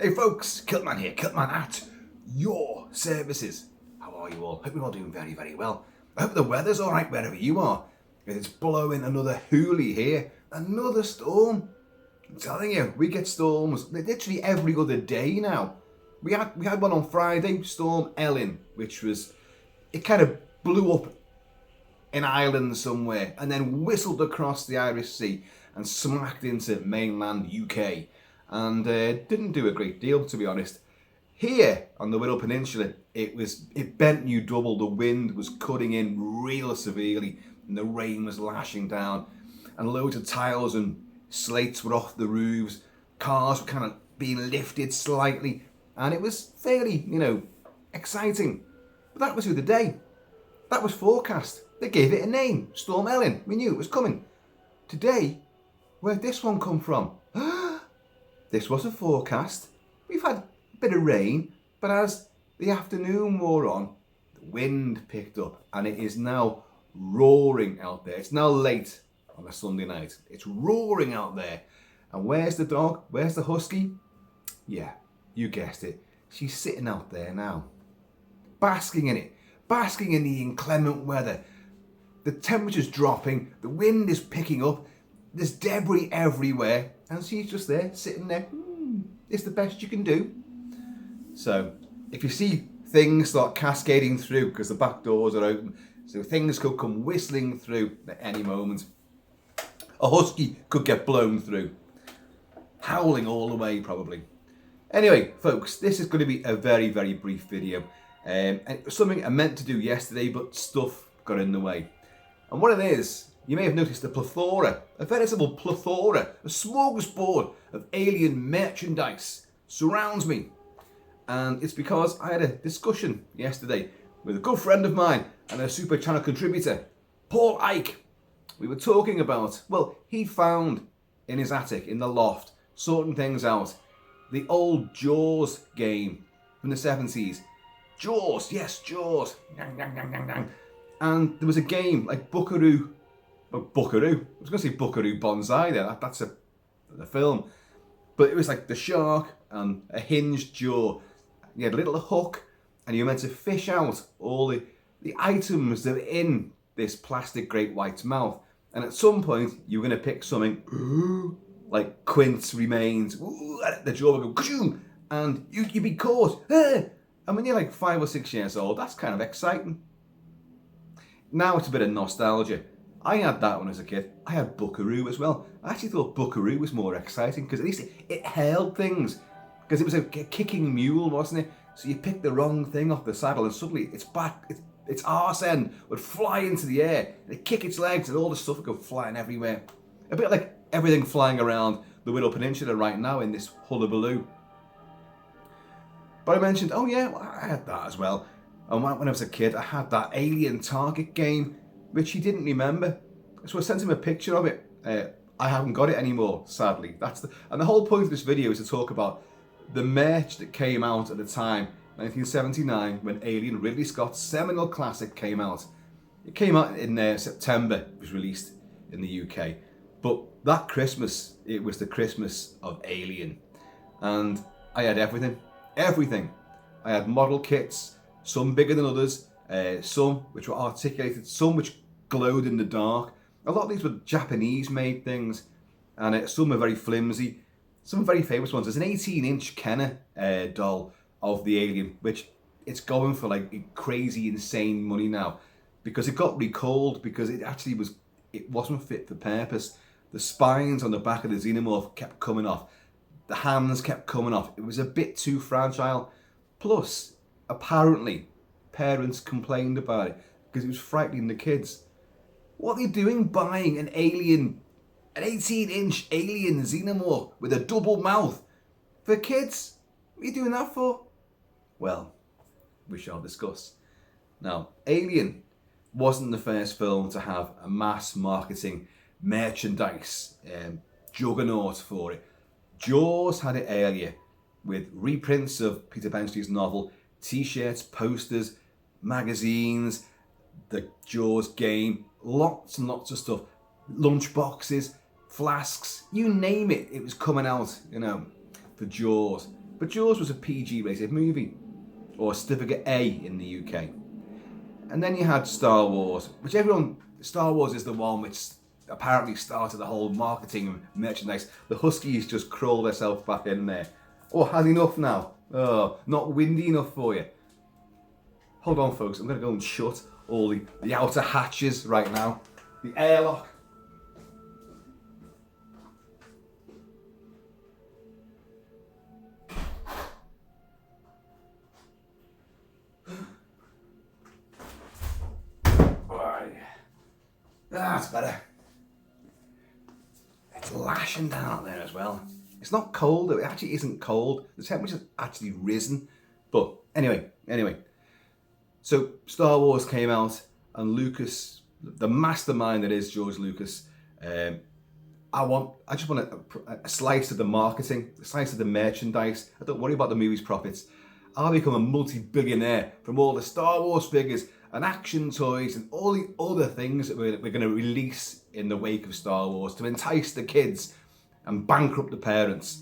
Hey folks, KILT-MAN here, KILT-MAN at your services. How are you all? Hope you're all doing very, very well. I hope the weather's alright wherever you are. It's blowing another hoolie here, another storm. I'm telling you, we get storms literally every other day now. We had one on Friday, Storm Ellen, which was, it kind of blew up in Ireland somewhere and then whistled across the Irish Sea and smacked into mainland UK. And didn't do a great deal, to be honest. Here on the Wirral Peninsula, it bent you double. The wind was cutting in real severely, and the rain was lashing down, and loads of tiles and slates were off the roofs. Cars were kind of being lifted slightly, and it was fairly, exciting. But that was the other day. That was forecast. They gave it a name, Storm Ellen. We knew it was coming. Today, where'd this one come from? This wasn't forecast. We've had a bit of rain, but as the afternoon wore on, the wind picked up and it is now roaring out there. It's now late on a Sunday night. It's roaring out there. And where's the dog? Where's the husky? Yeah, you guessed it. She's sitting out there now, basking in it, basking in the inclement weather. The temperature's dropping, the wind is picking up, there's debris everywhere, and she's just there, sitting there. It's the best you can do. So, if you see things start cascading through, because the back doors are open, so things could come whistling through at any moment. A husky could get blown through, howling all the way probably. Anyway, folks, this is going to be a very, very brief video. And it was something I meant to do yesterday, but stuff got in the way. And what it is, you may have noticed a plethora, a veritable plethora, a smorgasbord of alien merchandise surrounds me. And it's because I had a discussion yesterday with a good friend of mine and a Super Channel contributor, Paul Ike. We were talking about, well, he found in his attic, in the loft, sorting things out, the old Jaws game from the 70s. Jaws, yes, Jaws. And there was a game like Buckaroo. I was going to say Buckaroo Banzai there, that's the film. But it was like the shark and a hinged jaw. You had a little hook and you were meant to fish out all the items that were in this plastic great white's mouth. And at some point you were going to pick something like Quint's remains. The jaw would go, and you'd be caught. And when you're like 5 or 6 years old, that's kind of exciting. Now it's a bit of nostalgia. I had that when I was a kid. I had Buckaroo as well. I actually thought Buckaroo was more exciting because at least it held things. Because it was a kicking mule, wasn't it? So you picked the wrong thing off the saddle and suddenly its back, its arse end would fly into the air. It'd kick its legs and all the stuff would go flying everywhere. A bit like everything flying around the Wirral Peninsula right now in this hullabaloo. But I mentioned, oh yeah, well, I had that as well. And when I was a kid, I had that Alien Target game, which he didn't remember. So I sent him a picture of it. I haven't got it anymore, sadly. And the whole point of this video is to talk about the merch that came out at the time, 1979, when Alien Ridley Scott's seminal classic came out. It came out in September, it was released in the UK. But that Christmas, it was the Christmas of Alien. And I had everything. Everything. I had model kits, some bigger than others, some which were articulated, some which glowed in the dark. A lot of these were Japanese made things, and some were very flimsy. Some very famous ones. There's an 18-inch Kenner doll of the Alien, which it's going for like crazy, insane money now, because it got recalled because it wasn't fit for purpose. The spines on the back of the xenomorph kept coming off. The hands kept coming off. It was a bit too fragile. Plus, apparently, parents complained about it because it was frightening the kids. What are you doing buying an 18-inch alien xenomorph with a double mouth for kids? What are you doing that for? Well, we shall discuss. Now, Alien wasn't the first film to have a mass marketing merchandise juggernaut for it. Jaws had it earlier with reprints of Peter Benchley's novel, t-shirts, posters, magazines, the Jaws game, lots and lots of stuff, lunch boxes, flasks, you name it, it was coming out, for Jaws. But Jaws was a PG rated movie, or certificate A in the UK. And then you had Star Wars, which Star Wars is the one which apparently started the whole marketing and merchandise. The Huskies just crawl themselves back in there. Oh, had enough now. Oh, not windy enough for you. Hold on, folks. I'm going to go and shut all the outer hatches right now. The airlock. Right. That's better. It's lashing down out there as well. It's not cold though. It actually isn't cold. The temperature's actually risen. But anyway. So Star Wars came out, and Lucas, the mastermind that is George Lucas, I just want a slice of the marketing, a slice of the merchandise. I don't worry about the movie's profits. I'll become a multi-billionaire from all the Star Wars figures and action toys and all the other things that we're going to release in the wake of Star Wars to entice the kids and bankrupt the parents.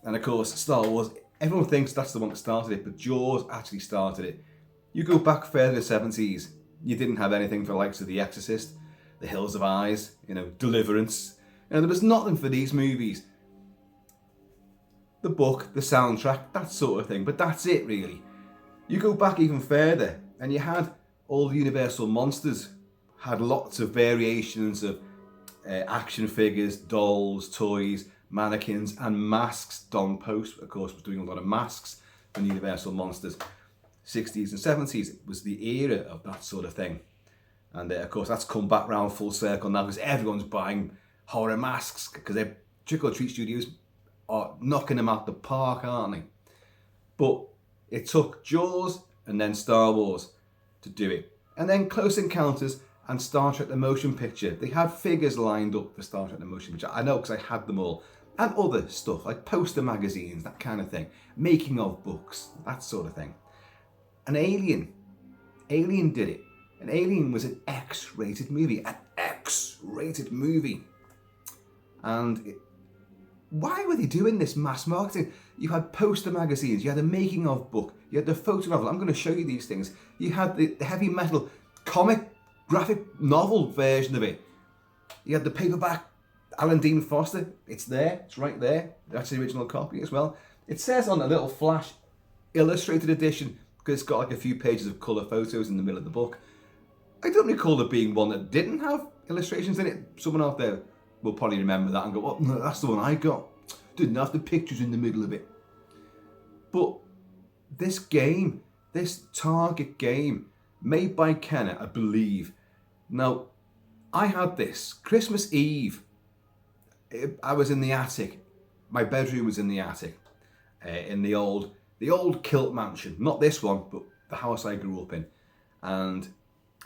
And of course, Star Wars, everyone thinks that's the one that started it, but Jaws actually started it. You go back further to the 70s, you didn't have anything for the likes of The Exorcist, The Hills of Eyes, Deliverance. There was nothing for these movies. The book, the soundtrack, that sort of thing, but that's it really. You go back even further, and you had all the Universal monsters, had lots of variations of action figures, dolls, toys, mannequins, and masks. Don Post, of course, was doing a lot of masks for Universal monsters. 60s and 70s was the era of that sort of thing. And of course, that's come back round full circle now because everyone's buying horror masks because their trick-or-treat studios are knocking them out the park, aren't they? But it took Jaws and then Star Wars to do it. And then Close Encounters and Star Trek the Motion Picture. They had figures lined up for Star Trek the Motion Picture. I know because I had them all. And other stuff like poster magazines, that kind of thing. Making of books, that sort of thing. And Alien did it. And Alien was an X-rated movie. And why were they doing this mass marketing? You had poster magazines, you had a making of book, you had the photo novel. I'm going to show you these things. You had the heavy metal comic graphic novel version of it. You had the paperback Alan Dean Foster. It's there, it's right there. That's the original copy as well. It says on a little flash illustrated edition because it's got like a few pages of colour photos in the middle of the book. I don't recall there being one that didn't have illustrations in it. Someone out there will probably remember that and go, oh, no, that's the one I got. Didn't have the pictures in the middle of it. But this game, this Target game, made by Kenner, I believe. Now, I had this Christmas Eve. I was in the attic. My bedroom was in the attic. In the old KILT mansion. Not this one, but the house I grew up in. And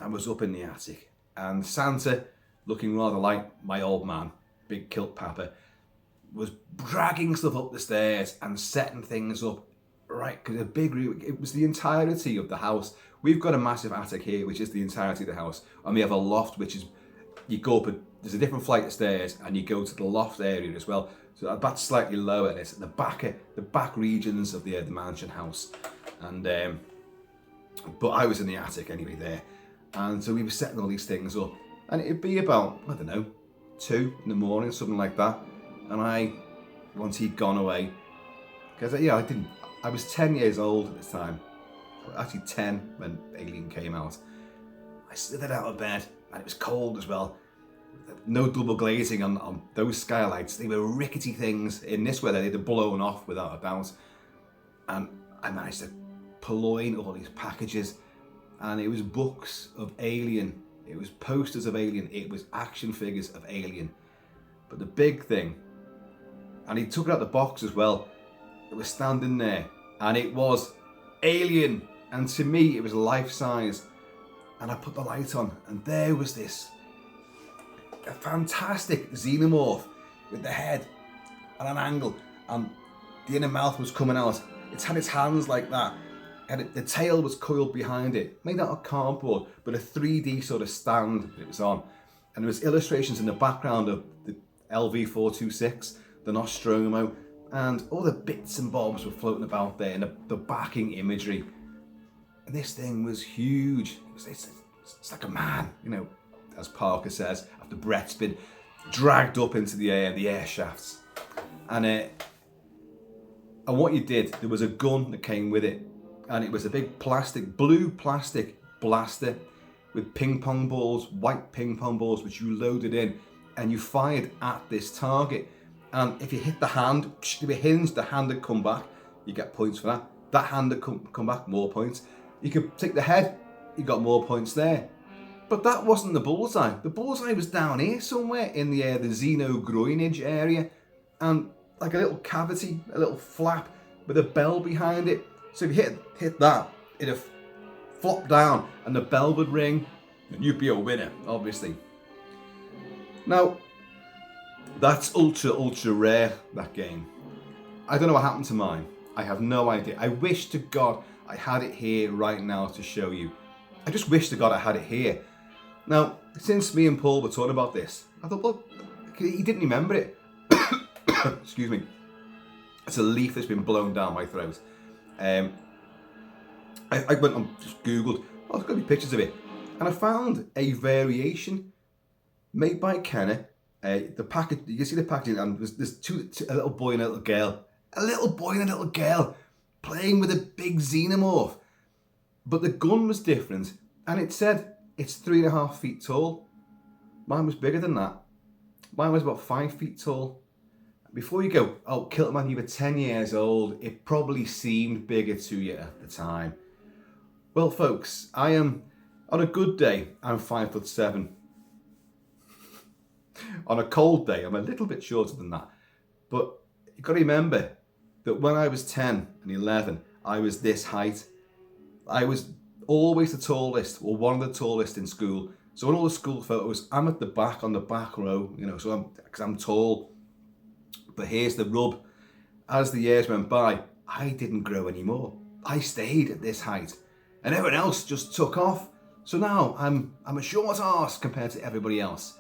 I was up in the attic. And Santa, looking rather like my old man, big kilt papa, was dragging stuff up the stairs and setting things up. Right, because a big room, it was the entirety of the house. We've got a massive attic here, which is the entirety of the house. And we have a loft, which is, you go up, there's a different flight of stairs, and you go to the loft area as well. So that's slightly lower, and it's at the back regions of the mansion house. And but I was in the attic anyway there, and so we were setting all these things up, and it'd be about, I don't know, 2 in the morning, something like that. And once he'd gone away, because I was 10 years old at the time, actually 10 when Alien came out. I slithered out of bed, and it was cold as well. No double glazing on those skylights. They were rickety things. In this weather, they'd have blown off without a doubt. And I managed to purloin all these packages, and it was books of Alien. It was posters of Alien. It was action figures of Alien. But the big thing, and he took it out the box as well, it was standing there, and it was Alien. And to me, it was life size. And I put the light on, and there was this a fantastic xenomorph with the head at an angle, and the inner mouth was coming out. It had its hands like that, and the tail was coiled behind it, made out of cardboard, but a 3D sort of stand that it was on. And there was illustrations in the background of the LV-426, the Nostromo, and all the bits and bobs were floating about there, and the backing imagery. And this thing was huge. It's like a man, you know, as Parker says, after Brett's been dragged up into the air, the air shafts. And what you did, there was a gun that came with it, and it was a big blue plastic blaster with ping pong balls, white ping pong balls, which you loaded in, and you fired at this target. And if you hit the hand, if it hinged, the hand would come back, you get points for that. That hand would come back, more points. You could take the head, you got more points there. But that wasn't the bullseye. The bullseye was down here somewhere in the xenogroinage area, and like a little cavity, a little flap with a bell behind it. So if you hit that, it'd flop down and the bell would ring, and you'd be a winner, obviously. Now, that's ultra rare, that game. I don't know what happened to mine. I have no idea. I wish to God I had it here right now to show you. I just wish to God I had it here. Now, since me and Paul were talking about this, I thought, well, he didn't remember it. Excuse me. It's a leaf that's been blown down my throat. I went and just Googled, oh, there's got to be pictures of it. And I found a variation made by Kenner. The package, you can see the packaging, and there's a little boy and a little girl. A little boy and a little girl playing with a big xenomorph. But the gun was different, and it said it's 3.5 feet tall. Mine was bigger than that. Mine was about 5 feet tall. Before you go, oh, KILT-MAN, you were 10 years old. It probably seemed bigger to you at the time. Well, folks, I am, on a good day, I'm 5'7". On a cold day, I'm a little bit shorter than that. But you've got to remember that when I was 10 and 11, I was this height. I was always the tallest, or one of the tallest in school. So in all the school photos, I'm at the back, on the back row, you know, because I'm tall. But here's the rub. As the years went by, I didn't grow anymore. I stayed at this height, and everyone else just took off. So now I'm a short arse compared to everybody else.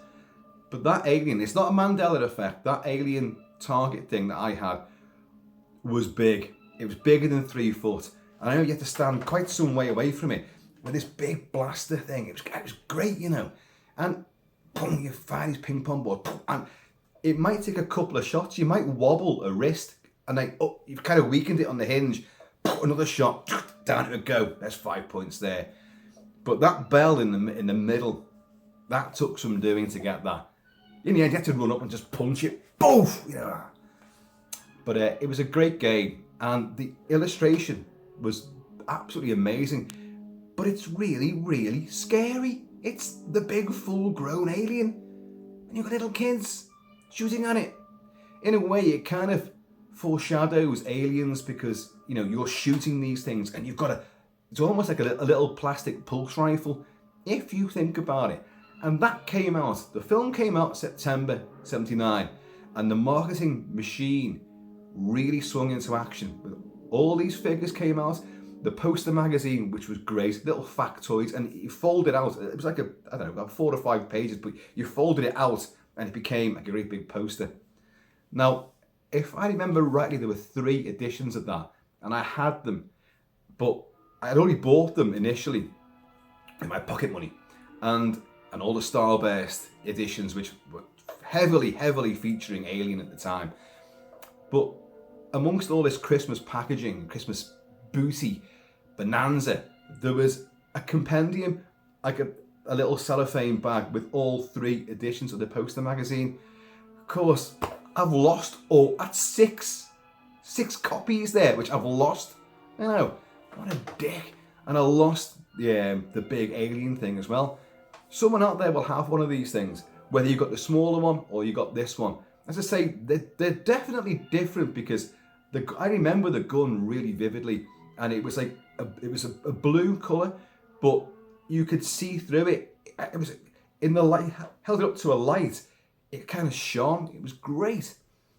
But that alien, it's not a Mandela effect. That alien target thing that I had was big. It was bigger than 3 foot. And I know you had to stand quite some way away from it with this big blaster thing. It was great, you know. And boom, you fire these ping pong balls. And it might take a couple of shots. You might wobble a wrist, and then, oh, you've kind of weakened it on the hinge. Another shot, down it would go. There's 5 points there. But that bell in the middle, that took some doing to get that. In the end, you had to run up and just punch it. Boof! You know. But it was a great game, and the illustration was absolutely amazing. But it's really, really scary. It's the big, full-grown alien, and you've got little kids shooting at it. In a way, it kind of foreshadows Aliens, because, you know, you're shooting these things and you've got it's almost like a little plastic pulse rifle, if you think about it. And that came out, the film came out September 79, and the marketing machine really swung into action. All these figures came out, the poster magazine, which was great, little factoids, and you fold it out. It was like I don't know, about 4 or 5 pages, but you folded it out and it became like a great big poster. Now, if I remember rightly, there were 3 editions of that, and I had them, but I had already bought them initially in my pocket money, and all the Starburst editions, which were heavily featuring Alien at the time. But amongst all this Christmas packaging, Christmas booty bonanza, there was a compendium, like a little cellophane bag with all 3 editions of the poster magazine. Of course, I've lost that's 6 copies there, which I've lost. You know, what a dick. And I lost the big Alien thing as well. Someone out there will have one of these things, whether you got the smaller one or you got this one. As I say, they're definitely different, because I remember the gun really vividly, and it was like it was a blue colour, but you could see through it. It was in the light, held it up to a light. It kind of shone. It was great,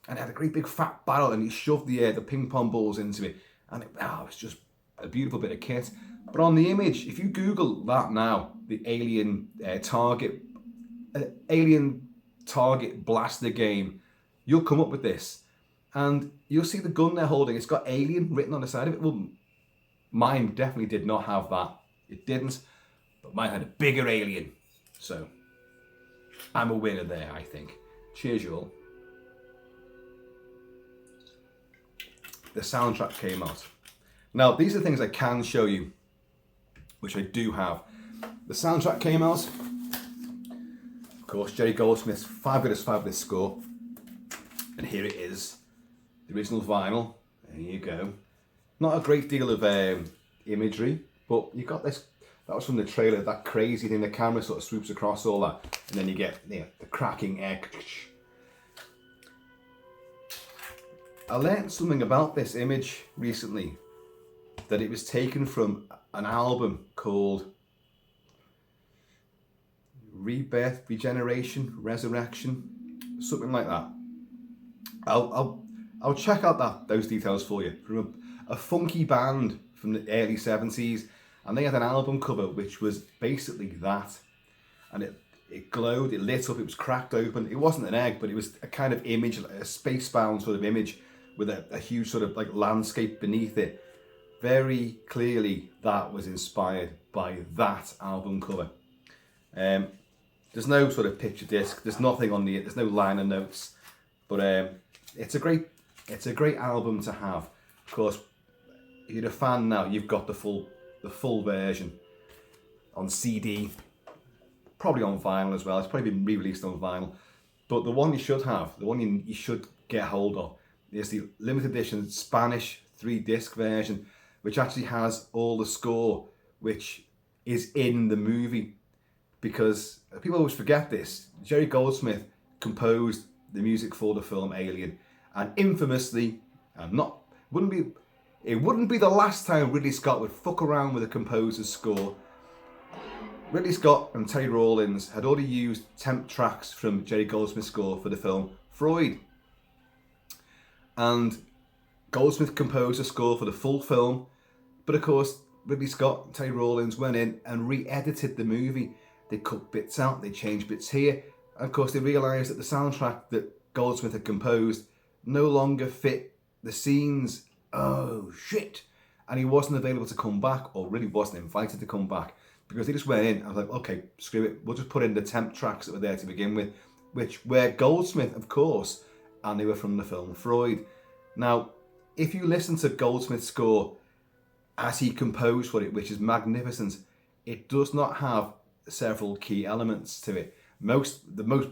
and it had a great big fat barrel, and he shoved the ping pong balls into it, and it was just a beautiful bit of kit. But on the image, if you Google that now, the Alien Target Blaster game, you'll come up with this. And you'll see the gun they're holding. It's got Alien written on the side of it. Well, mine definitely did not have that. It didn't. But mine had a bigger Alien. So, I'm a winner there, I think. Cheers, you all. The soundtrack came out. Now, these are things I can show you, which I do have. The soundtrack came out. Of course, Jerry Goldsmith's fabulous score. And here it is. The original vinyl. There you go. Not a great deal of imagery, but you got this. That was from the trailer, that crazy thing. The camera sort of swoops across all that. And then you get the cracking air. I learned something about this image recently. That it was taken from an album called Rebirth, Regeneration, Resurrection, something like that. I'll check out those details for you. From a funky band from the early 70s, and they had an album cover which was basically that, and it glowed, it lit up, it was cracked open. It wasn't an egg, but it was a kind of image, a space-bound sort of image with a huge sort of like landscape beneath it. Very clearly that was inspired by that album cover. There's no sort of picture disc, there's nothing on there's no liner notes, but it's a great album to have. Of course, if you're a fan now, you've got the full version on CD, probably on vinyl as well. It's probably been re-released on vinyl, but the one you should have, the one you should get hold of, is the limited edition Spanish 3-disc version, which actually has all the score which is in the movie. Because people always forget this. Jerry Goldsmith composed the music for the film Alien, and infamously, it wouldn't be the last time Ridley Scott would fuck around with a composer's score. Ridley Scott and Terry Rawlins had already used temp tracks from Jerry Goldsmith's score for the film Freud. And Goldsmith composed a score for the full film, but of course Ridley Scott and Terry Rawlins went in and re-edited the movie. They cut bits out, they changed bits here, and of course they realised that the soundtrack that Goldsmith had composed no longer fit the scenes. Oh shit! And he wasn't available to come back, or really wasn't invited to come back, because they just went in and was like, okay, screw it, we'll just put in the temp tracks that were there to begin with, which were Goldsmith, of course, and they were from the film Freud. Now, if you listen to Goldsmith's score as he composed for it, which is magnificent, it does not have several key elements to it. The most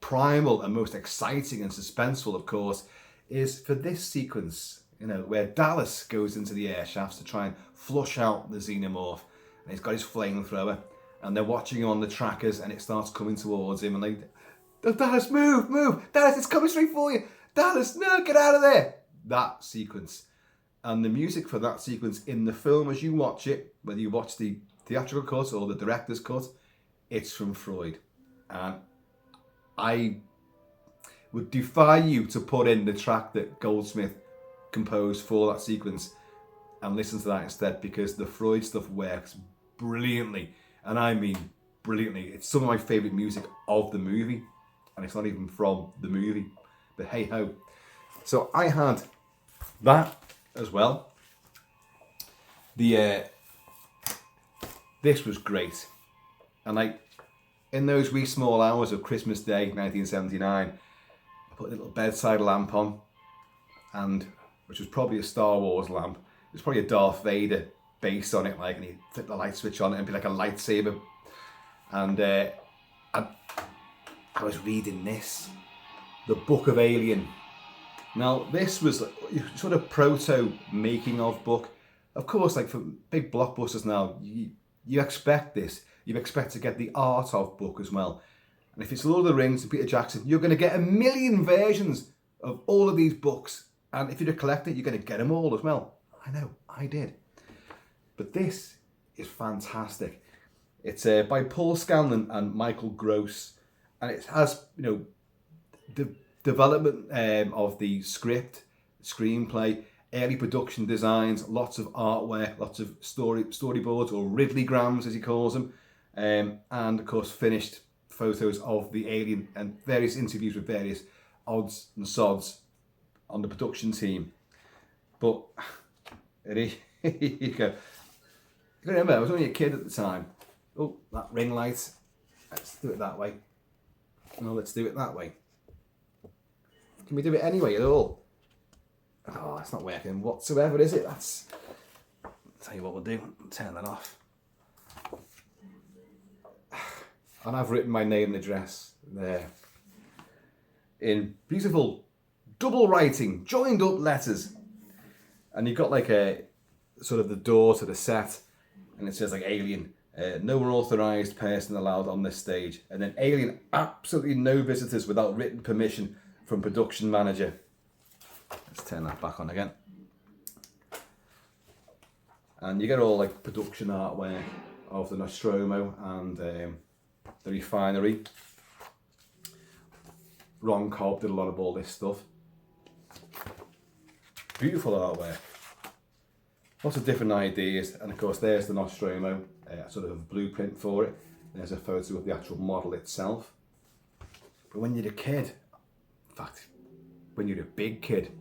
primal and most exciting and suspenseful, of course, is for this sequence, where Dallas goes into the air shafts to try and flush out the xenomorph, and he's got his flamethrower, and they're watching him on the trackers, and it starts coming towards him, and they, Dallas, move, Dallas, it's coming straight for you, Dallas, no, get out of there. That sequence, and the music for that sequence in the film as you watch it, whether you watch the theatrical cut or the director's cut, it's from Freud. And I would defy you to put in the track that Goldsmith composed for that sequence and listen to that instead, because the Freud stuff works brilliantly, and I mean brilliantly. It's some of my favourite music of the movie, and it's not even from the movie, but hey ho. So I had that as well. This was great, and in those wee small hours of Christmas Day 1979, I put a little bedside lamp on, which was probably a Star Wars lamp. It was probably a Darth Vader base on it, and you flip the light switch on it and be like a lightsaber. And I was reading this, the Book of Alien. Now, this was sort of proto making of book. Of course, for big blockbusters now, you expect this. You expect to get the art of book as well. And if it's Lord of the Rings and Peter Jackson, you're going to get a million versions of all of these books. And if you're a collector, you're going to get them all as well. I know, I did. But this is fantastic. It's by Paul Scanlon and Michael Gross. And it has, the development of the script, screenplay, early production designs, lots of artwork, lots of storyboards, or Ridleygrams as he calls them, and of course finished photos of the alien and various interviews with various odds and sods on the production team. But you go. I remember, I was only a kid at the time. Oh, that ring light. Let's do it that way. No, let's do it that way. Can we do it anyway at all? Oh, it's not working whatsoever, is it? I'll tell you what we'll do. Turn that off. And I've written my name and address there in beautiful double writing, joined up letters. And you've got like a sort of the door to the set, and it says like alien, no unauthorized person allowed on this stage. And then alien, absolutely no visitors without written permission from production manager. Let's turn that back on again. And you get all like production artwork of the Nostromo and the refinery. Ron Cobb did a lot of all this stuff. Beautiful artwork. Lots of different ideas, and of course there's the Nostromo, sort of a blueprint for it. There's a photo of the actual model itself. But when you're a kid, in fact, when you're a big kid,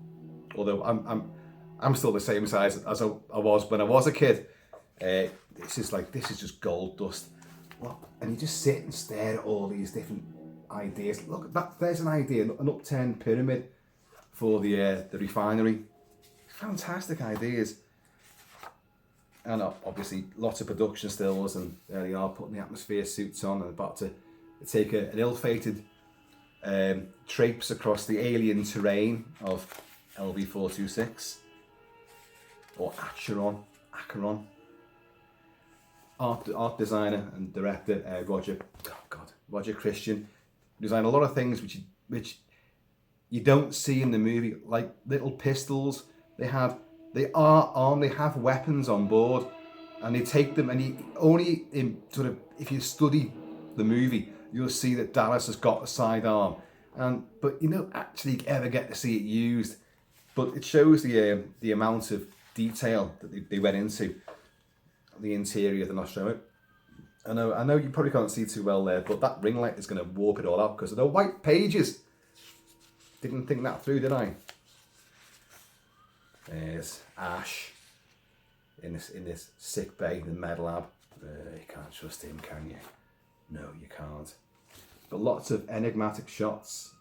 although I'm still the same size as I was when I was a kid, this is just gold dust. Look, and you just sit and stare at all these different ideas. Look, there's an idea, an upturned pyramid for the refinery. Fantastic ideas. And obviously lots of production stills, and there they are putting the atmosphere suits on and about to take an ill-fated traipse across the alien terrain of LV-426 or Acheron. Art designer and director Roger Christian designed a lot of things which you don't see in the movie, like little pistols. They are armed, they have weapons on board, and they take them, and if you study the movie, you'll see that Dallas has got a sidearm, but you don't actually ever get to see it used. But it shows the amount of detail that they went into the interior of the Nostromo. I know you probably can't see too well there, but that ring light is going to warp it all out because of the white pages. Didn't think that through, did I? There's Ash in this sick bay, the med lab. You can't trust him, can you? No, you can't. But lots of enigmatic shots,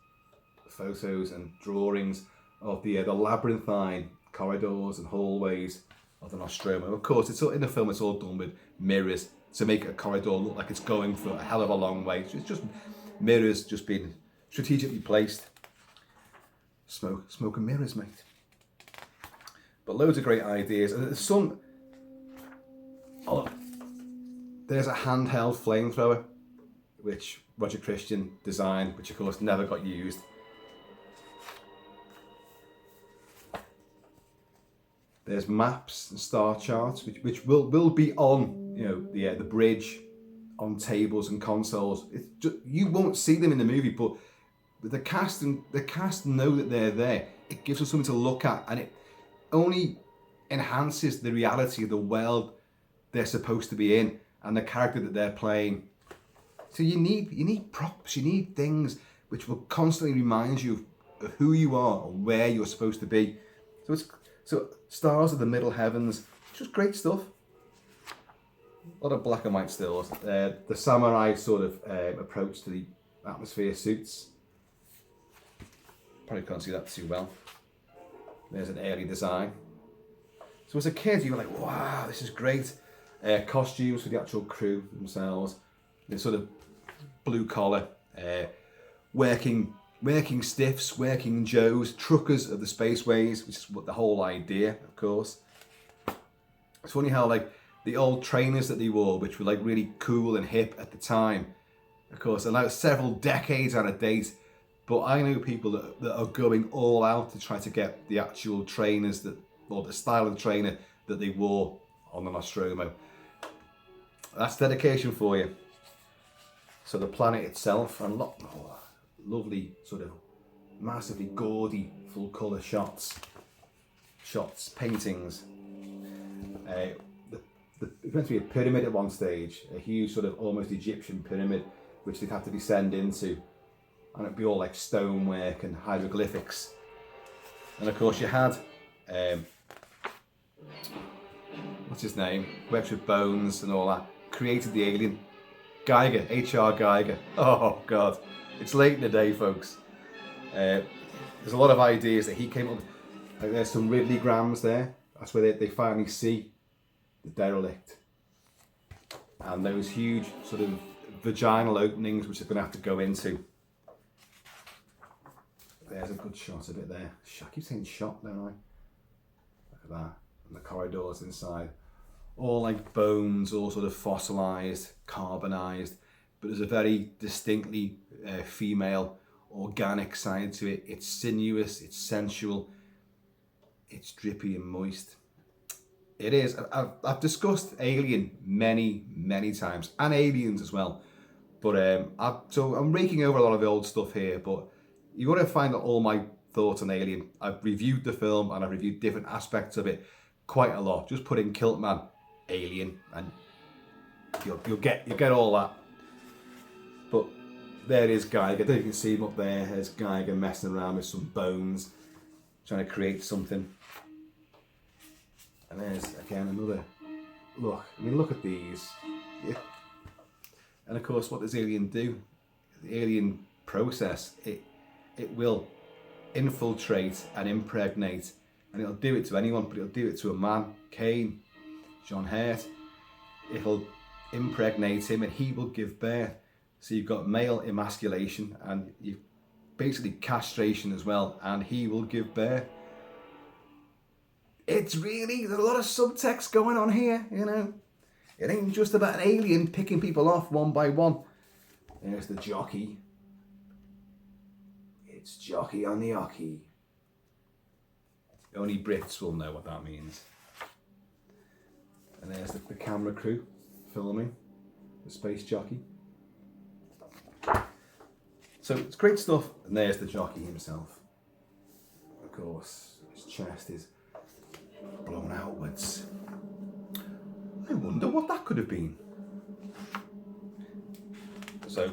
photos and drawings of the labyrinthine corridors and hallways of the Nostromo. Of course, it's all, in the film, it's all done with mirrors to make a corridor look like it's going for a hell of a long way. So it's just mirrors just being strategically placed. Smoke and mirrors, mate. But loads of great ideas, and there's some. Oh, there's a handheld flamethrower, which Roger Christian designed, which of course never got used. There's maps and star charts, which will be on the bridge, on tables and consoles. It's just, you won't see them in the movie, but the cast know that they're there. It gives them something to look at, and it only enhances the reality of the world they're supposed to be in and the character that they're playing. So you need props, you need things which will constantly remind you of who you are and where you're supposed to be. So stars of the middle heavens, just great stuff. A lot of black and white stills. The samurai sort of approach to the atmosphere suits. Probably can't see that too well. There's an airy design. So as a kid, you were like, wow, this is great. Costumes for the actual crew themselves. The sort of blue collar, working stiffs, working Joes, truckers of the spaceways, which is what the whole idea, of course. It's funny how like the old trainers that they wore, which were like really cool and hip at the time, of course, are now several decades out of date. But I know people that are going all out to try to get the actual trainers or the style of trainer that they wore on the Nostromo. That's dedication for you. So the planet itself, and lovely sort of massively gaudy full colour shots, paintings. It's meant to be a pyramid at one stage, a huge sort of almost Egyptian pyramid, which they'd have to descend into. And it'd be all like stonework and hieroglyphics. And of course you had, what's his name, works with bones and all that, created the alien. Geiger, H.R. Geiger. Oh God, it's late in the day, folks. There's a lot of ideas that he came up with. Like there's some Ridley grams there. That's where they finally see the derelict. And those huge sort of vaginal openings which they're going to have to go into. There's a good shot of it there. I keep saying shot, don't I? Look at that. And the corridors inside. All like bones, all sort of fossilized, carbonized. But there's a very distinctly female, organic side to it. It's sinuous, it's sensual, it's drippy and moist. It is. I've discussed Alien many times, and Aliens as well. But so I'm raking over a lot of the old stuff here, but you're going to find that all my thoughts on Alien, I've reviewed the film and I've reviewed different aspects of it quite a lot. Just put in KILT-MAN, Alien, and you'll get all that. But there is Geiger. I don't know if you can see him up there. There's Geiger messing around with some bones, trying to create something. And there's again another look. I mean, look at these. Yeah. And of course, what does Alien do? The Alien process, it will infiltrate and impregnate, and it'll do it to anyone, but it'll do it to a man, Kane, John Hurt. It'll impregnate him and he will give birth. So you've got male emasculation and you've basically castration as well, and he will give birth. It's really, there's a lot of subtext going on here, you know. It ain't just about an alien picking people off one by one. There's the jockey. It's jockey on the hockey. Only Brits will know what that means. And there's the camera crew filming the space jockey. So it's great stuff. And there's the jockey himself. Of course, his chest is blown outwards. I wonder what that could have been. So,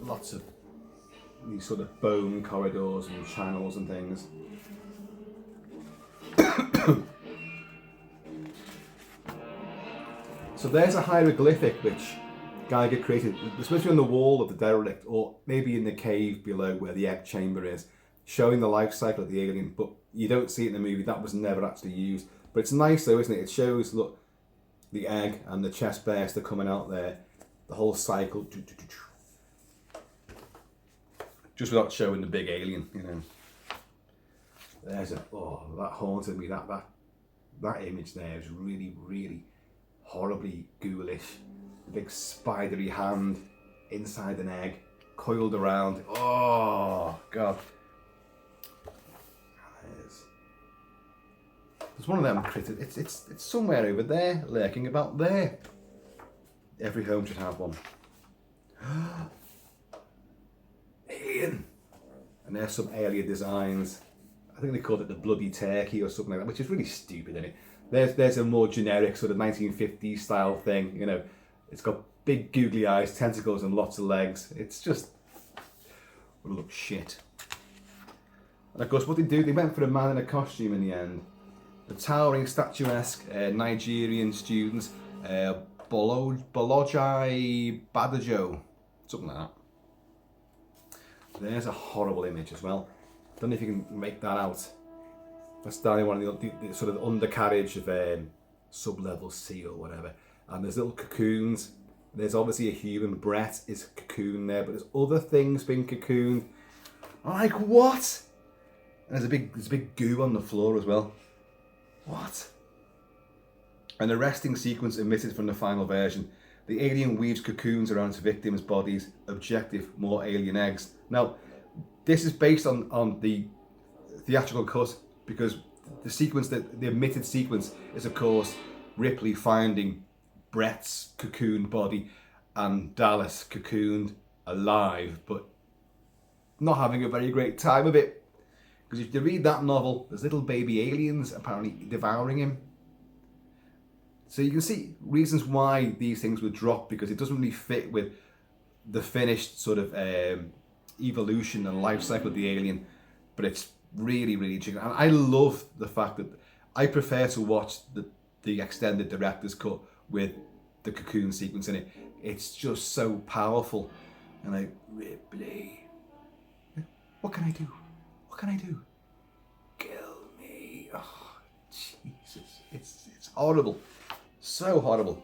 lots of these sort of bone corridors and channels and things. So there's a hieroglyphic which Geiger created, especially on the wall of the derelict, or maybe in the cave below where the egg chamber is, showing the life cycle of the alien, but you don't see it in the movie. That was never actually used. But it's nice though, isn't it? It shows, look, the egg and the chest burster coming out there, the whole cycle. Just without showing the big alien, you know. There's that haunted me. That image there is really horribly ghoulish. The big spidery hand inside an egg, coiled around. Oh God. There's one of them critters. It's somewhere over there, lurking about there. Every home should have one. Alien. And there's some alien designs. I think they called it the bloody turkey or something like that, which is really stupid, isn't it? There's a more generic sort of 1950s style thing, you know. It's got big googly eyes, tentacles and lots of legs. It's just, would look shit. And of course what they do, they went for a man in a costume in the end. The towering, statuesque Nigerian students, Boloji Badajo, something like that. There's a horrible image as well. Don't know if you can make that out. That's down in one of the sort of undercarriage of sub-level C or whatever. And there's little cocoons. There's obviously a human. Brett is a cocoon there, but there's other things being cocooned. I'm like, what? And there's a big goo on the floor as well. What? An arresting sequence omitted from the final version. The alien weaves cocoons around its victims' bodies. Objective, more alien eggs. Now, this is based on the theatrical cut, because the omitted sequence is, of course, Ripley finding Brett's cocooned body and Dallas cocooned alive, but not having a very great time of it. Because if you read that novel, there's little baby aliens apparently devouring him. So you can see reasons why these things would drop, because it doesn't really fit with the finished sort of evolution and life cycle of the alien. but it's really, really chicken. And I love the fact that I prefer to watch the extended director's cut with the Cocoon sequence in it. It's just so powerful. And like, Ripley, what can I do? What can I do? Kill me. Oh, Jesus. It's horrible. So horrible.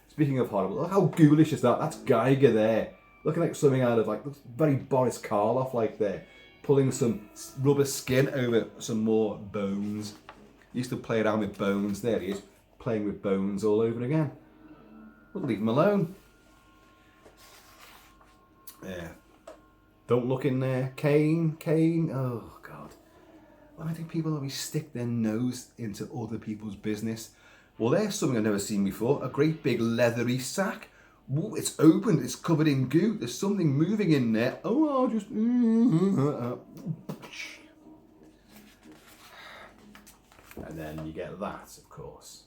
Speaking of horrible, look how ghoulish is that? That's Geiger there. Looking like something out of like, looks very Boris Karloff like there. Pulling some rubber skin over some more bones. Used to play around with bones. There he is, playing with bones all over again. We'll leave him alone. Yeah. Don't look in there. Kane. Oh, God. Well, I think people always stick their nose into other people's business. Well, there's something I've never seen before. A great big leathery sack. Ooh, it's opened. It's covered in goo. There's something moving in there. Oh, I'll just... And then you get that, of course.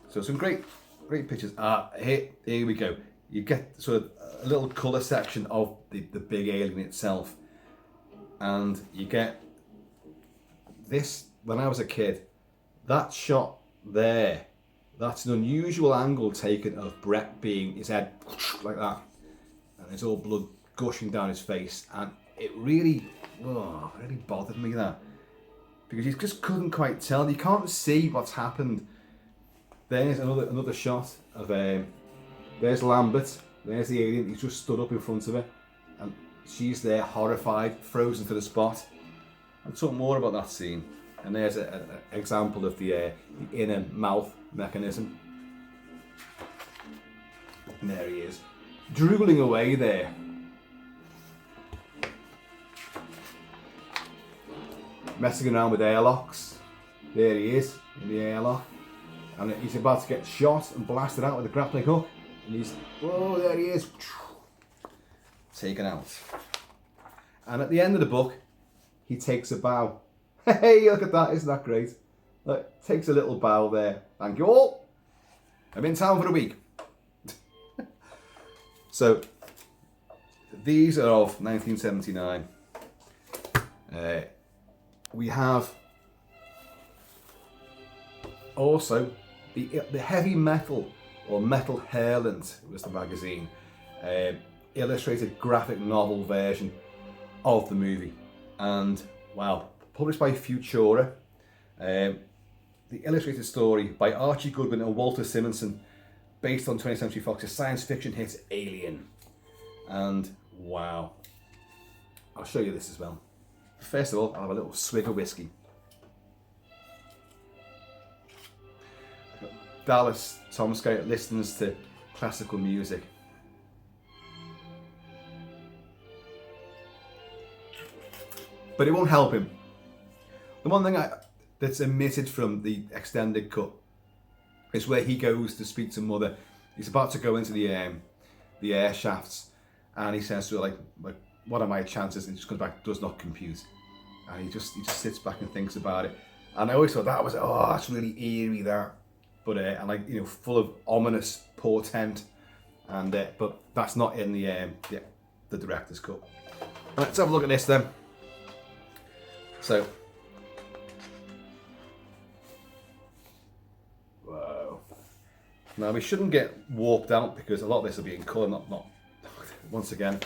So some great pictures. Here we go. You get sort of a little colour section of the big alien itself. And you get this, when I was a kid, that shot there, that's an unusual angle taken of Brett being his head like that. And there's all blood gushing down his face. And it really bothered me, that. Because you just couldn't quite tell. You can't see what's happened. There's another shot of there's Lambert. There's the alien. He's just stood up in front of her, and she's there, horrified, frozen to the spot. I'll talk more about that scene. And there's an example of the inner mouth mechanism. And there he is, drooling away there. Messing around with airlocks. There he is, in the airlock. And he's about to get shot and blasted out with a grappling hook. And he's, oh, there he is. Taken out. And at the end of the book, he takes a bow. Hey, look at that, isn't that great? Look, takes a little bow there. Thank you all. I'm in town for a week. So, these are of 1979. We have also the Heavy Metal, or Metal Hairlant was the magazine, illustrated graphic novel version of the movie. And wow, published by Futura. The illustrated story by Archie Goodwin and Walter Simonson, based on 20th Century Fox's science fiction hit Alien. And wow, I'll show you this as well. First of all, I'll have a little swig of whiskey. Dallas Tomsky listens to classical music. But it won't help him. The one thing that's omitted from the extended cut is where he goes to speak to Mother. He's about to go into the air shafts, and he says to her, like, what are my chances? And he just comes back, does not compute. And he just sits back and thinks about it. And I always thought that was, that's really eerie, that. But and like, you know, full of ominous portent. And but that's not in the director's cut. Let's have a look at this then. So, whoa. Now we shouldn't get warped out because a lot of this will be in colour, not. Once again,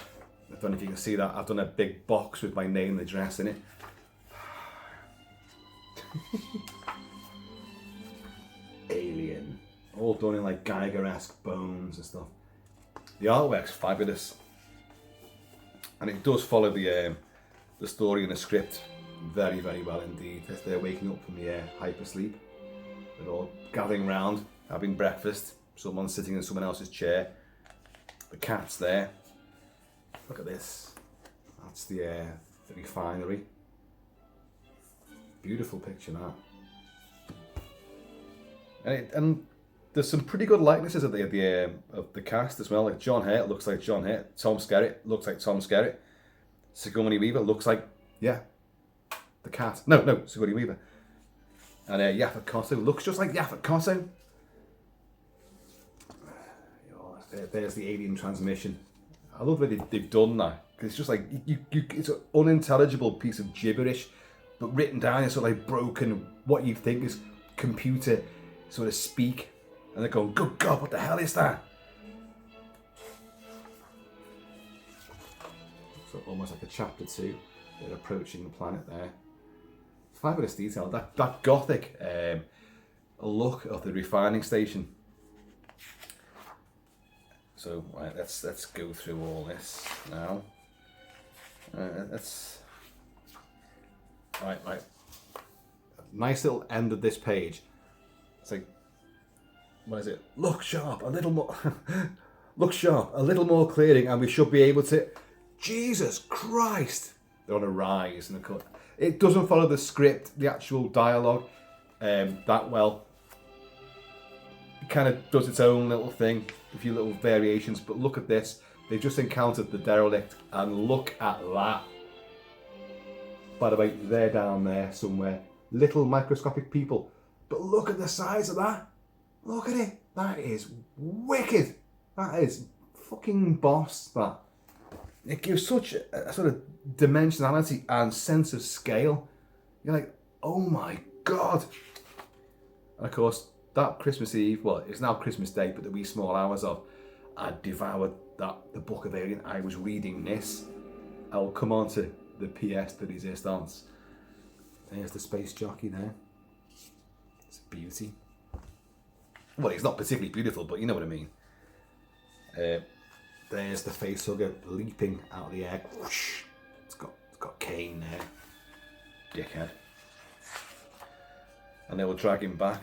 I don't know if you can see that. I've done a big box with my name and address in it. Alien. All done in like Geiger-esque bones and stuff. The artwork's fabulous. And it does follow the story and the script very, very well indeed. As they're waking up from the hypersleep. They're all gathering round, having breakfast. Someone's sitting in someone else's chair. The cat's there. Look at this. That's the refinery. Beautiful picture, that. And there's some pretty good likenesses of the cast as well. Like John Hurt looks like John Hurt. Tom Skerritt looks like Tom Skerritt. Sigourney Weaver looks like, the cat. No, Sigourney Weaver. And Yaphet Kotto looks just like Yaphet Kotto. There's the alien transmission. I love that they've done that. It's just like, it's an unintelligible piece of gibberish, but written down in sort of like broken, what you think is computer sort of speak. And they're going, good God, what the hell is that? So almost like a chapter 2. They're approaching the planet there. Fabulous detail. That gothic look of the refining station. So right, let's go through all this now. Let's right. Nice little end of this page. It's like, what is it? Look sharp, a little more. Look sharp, a little more clearing, and we should be able to. Jesus Christ! They're on a rise, and it doesn't follow the script, the actual dialogue, that well. It kind of does its own little thing, a few little variations. But look at this. They've just encountered the derelict, and look at that. By the way, they're down there somewhere. Little microscopic people. But look at the size of that. Look at it. That is wicked. That is fucking boss, that. It gives such a sort of dimensionality and sense of scale. You're like, oh my God. And of course, that Christmas Eve, well, it's now Christmas Day, but the wee small hours of, I devoured the Book of Alien. I was reading this. I will come on to the pièce de résistance. There's the space jockey there. It's a beauty. Well, he's not particularly beautiful, but you know what I mean. There's the facehugger leaping out of the air. Whoosh. It's got Kane there. Dickhead. And they will drag him back.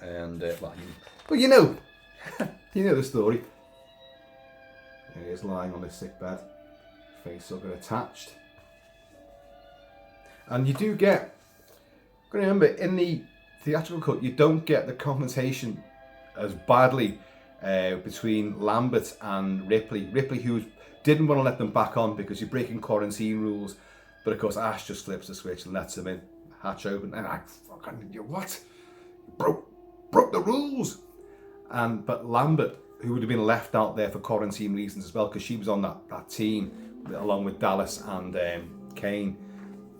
And, you know the story. There he is lying on his sick bed. Facehugger attached. And you do get, got to remember, in the theatrical cut, you don't get the confrontation as badly between Lambert and Ripley. Ripley, who didn't want to let them back on because you're breaking quarantine rules. But of course, Ash just flips the switch and lets them in. Hatch open. And I fucking, what? Broke the rules. But Lambert, who would have been left out there for quarantine reasons as well, because she was on that team along with Dallas and Kane.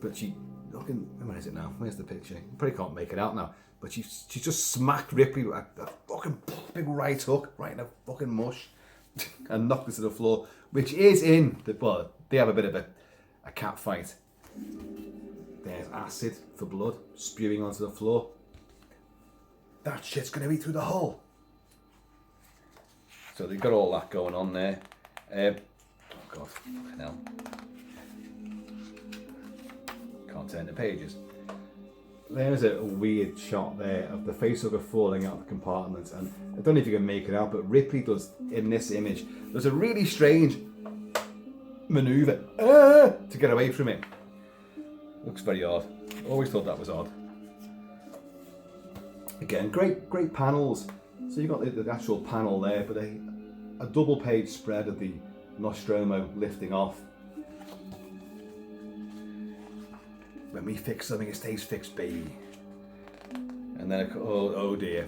But she, looking, where is it now? Where's the picture? You probably can't make it out now. But she just smacked Ripley with a fucking big right hook, right in the fucking mush, and knocked her to the floor, which is in the, well, they have a bit of a cat fight. There's acid for blood spewing onto the floor. That shit's going to be through the hull. So they've got all that going on there. Oh God, fucking hell. Can't turn the pages. There's a weird shot there of the facehugger falling out of the compartment, and I don't know if you can make it out, but Ripley does, in this image, there's a really strange manoeuvre to get away from it. Looks very odd. Always thought that was odd. Again, great panels. So you've got the actual panel there, but a double page spread of the Nostromo lifting off. When we fix something, it stays fixed, baby. And then, oh dear.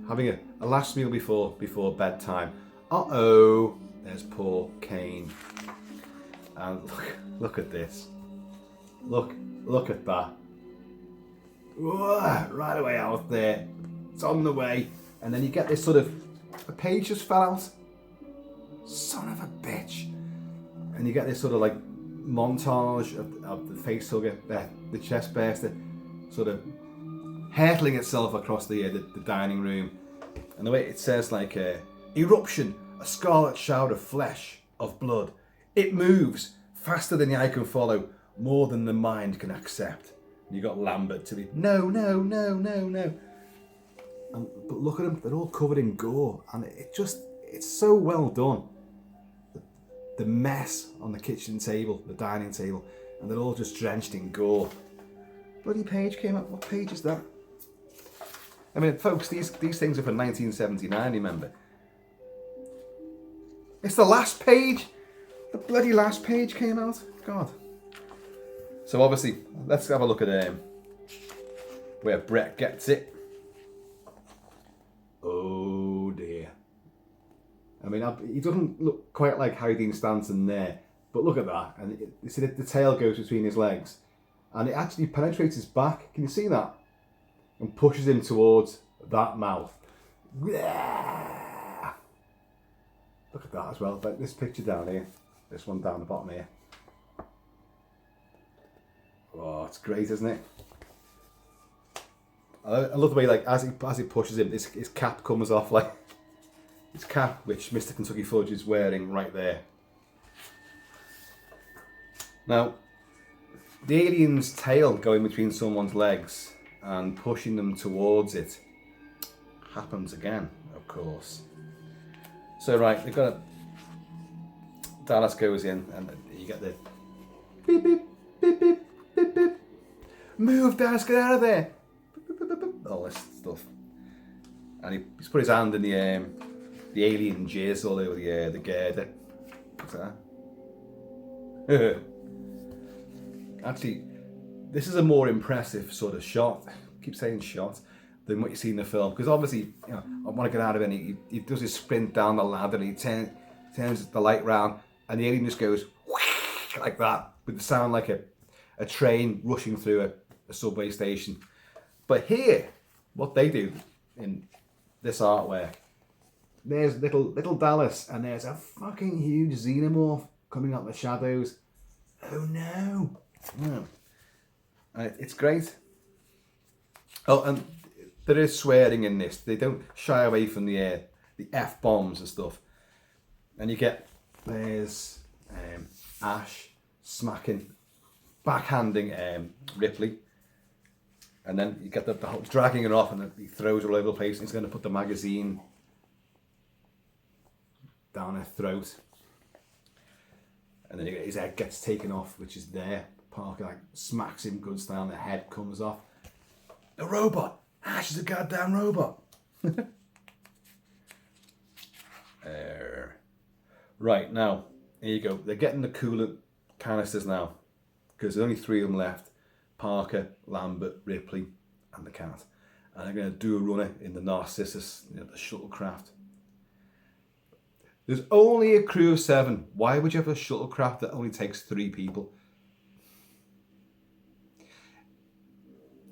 Having a last meal before bedtime. Uh-oh. There's poor Kane. And look at this. Look at that. Whoa, right away out there. It's on the way. And then you get this sort of, a page just fell out. Son of a bitch. And you get this sort of like montage of the facehugger, the chest burster, sort of hurtling itself across the dining room. And the way it says, like, eruption, a scarlet shower of flesh, of blood. It moves faster than the eye can follow, more than the mind can accept. And you got Lambert to be, no. But look at them, they're all covered in gore, and it's so well done. The mess on the kitchen table, the dining table, and they're all just drenched in gore. Bloody page came up. What page is that? I mean, folks, these things are from 1979, remember? It's the last page. The bloody last page came out. God. So obviously, let's have a look at where Brett gets it. Oh dear. I mean, he doesn't look quite like Harry Dean Stanton there, But look at that, and you see the tail goes between his legs, and it actually penetrates his back. Can you see that? And pushes him towards that mouth. Look at that as well. Like this picture down here, this one down the bottom here. Oh, it's great, isn't it? I love the way, like, as he pushes him, his cap comes off, like his cap, which Mr. Kentucky Fudge is wearing right there. Now, the alien's tail going between someone's legs and pushing them towards it happens again, of course. So right, they've got a Dallas goes in, and you get the beep beep beep beep beep beep. Move, Dallas, get out of there! All this stuff, and he's put his hand in the alien jizz all over the girder. What's that? Actually, this is a more impressive sort of shot. I keep saying shot than what you see in the film, because obviously, you know, I want to get out of it. And he does his sprint down the ladder, and he turns the light round, and the alien just goes like that, with the sound like a train rushing through a subway station. But here, what they do in this artwork, there's little Dallas, and there's a fucking huge xenomorph coming out of the shadows. Oh no! No. It's great. Oh, and there is swearing in this. They don't shy away from the F-bombs and stuff. And you get, there's Ash smacking, backhanding Ripley. And then you get the whole dragging her off, and he throws her all over the place, and he's going to put the magazine down her throat. And then his head gets taken off, which is there. Parker like smacks him good style, and the head comes off. A robot! Ash is a goddamn robot! Right, now, here you go. They're getting the coolant canisters now, because there's only 3 of them left. Parker, Lambert, Ripley, and the cat. And they're going to do a runner in the Narcissus, you know, the shuttlecraft. There's only a crew of 7. Why would you have a shuttlecraft that only takes 3 people?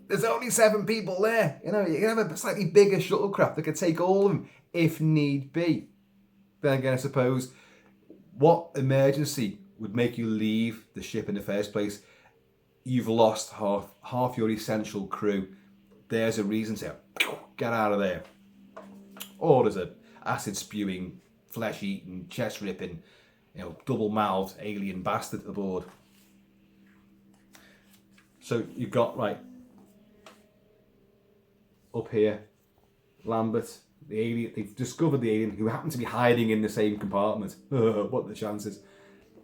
There's only 7 people there. You know, you can have a slightly bigger shuttlecraft that could take all of them if need be. Then again, I suppose, what emergency would make you leave the ship in the first place? You've lost half your essential crew. There's a reason to get out of there. Or there's a acid spewing, flesh eating, chest ripping, you know, double mouthed alien bastard aboard. So you've got, right, up here, Lambert, the alien. They've discovered the alien who happened to be hiding in the same compartment. What are the chances?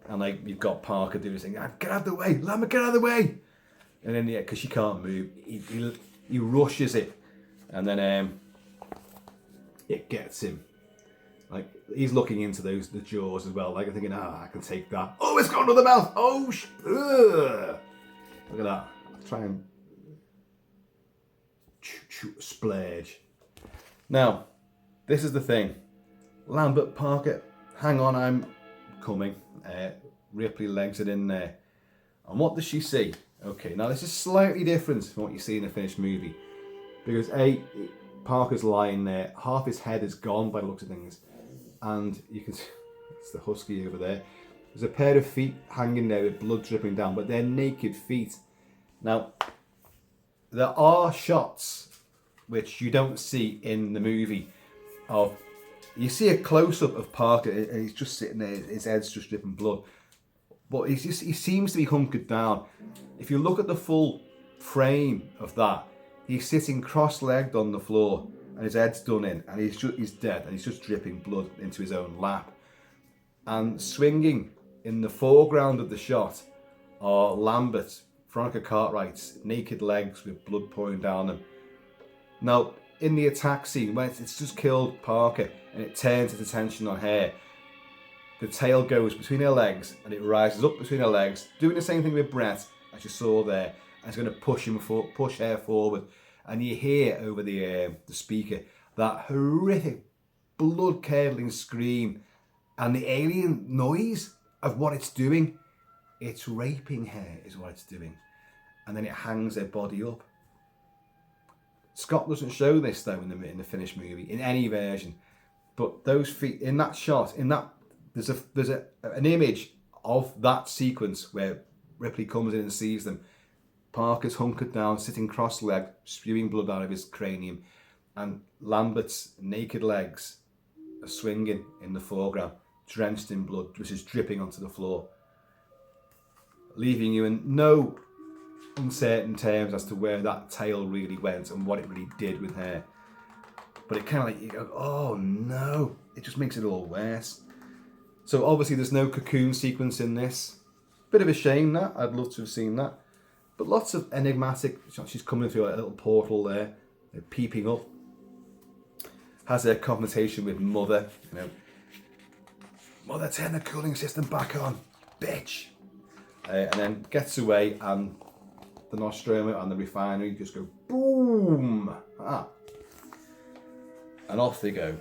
And like, you've got Parker doing this thing, get out of the way, Lambert, get out of the way. And then, yeah, because she can't move, he rushes it, and then it gets him. Like, he's looking into the jaws as well, like thinking, I can take that. Oh, it's gone to the mouth. Oh, look at that. Try and splurge. Now, this is the thing. Lambert, Parker, hang on, I'm coming. Ripley legs it in there. And what does she see? Okay, now this is slightly different from what you see in the finished movie. Because Parker's lying there, half his head is gone by the looks of things. And you can see, it's the husky over there. There's a pair of feet hanging there with blood dripping down, but they're naked feet. Now, there are shots which you don't see in the movie of, you see a close-up of Parker and he's just sitting there, his head's just dripping blood. But he seems to be hunkered down. If you look at the full frame of that, he's sitting cross-legged on the floor and his head's done in, and he's dead, and he's just dripping blood into his own lap. And swinging in the foreground of the shot are Lambert, Veronica Cartwright's naked legs with blood pouring down them. Now, in the attack scene, when it's just killed Parker and it turns its attention on her, the tail goes between her legs and it rises up between her legs, doing the same thing with Brett, as you saw there, and it's going to push her forward. And you hear over the speaker that horrific, blood-curdling scream and the alien noise of what it's doing. It's raping her is what it's doing. And then it hangs her body up. Scott doesn't show this though in the finished movie, in any version. But those feet, in that shot, there's an image of that sequence where Ripley comes in and sees them. Parker's hunkered down, sitting cross-legged, spewing blood out of his cranium, and Lambert's naked legs are swinging in the foreground, drenched in blood, which is dripping onto the floor, leaving you in no uncertain terms as to where that tail really went and what it really did with her. But it kind of like, you go, oh no, it just makes it all worse. So obviously there's no Cocoon sequence in this. Bit of a shame that, I'd love to have seen that. But lots of enigmatic, she's coming through a little portal there, peeping up. Has a confrontation with Mother, Mother, turn the cooling system back on, bitch. And then gets away, and the Nostromo and the refinery just go boom, and off they go.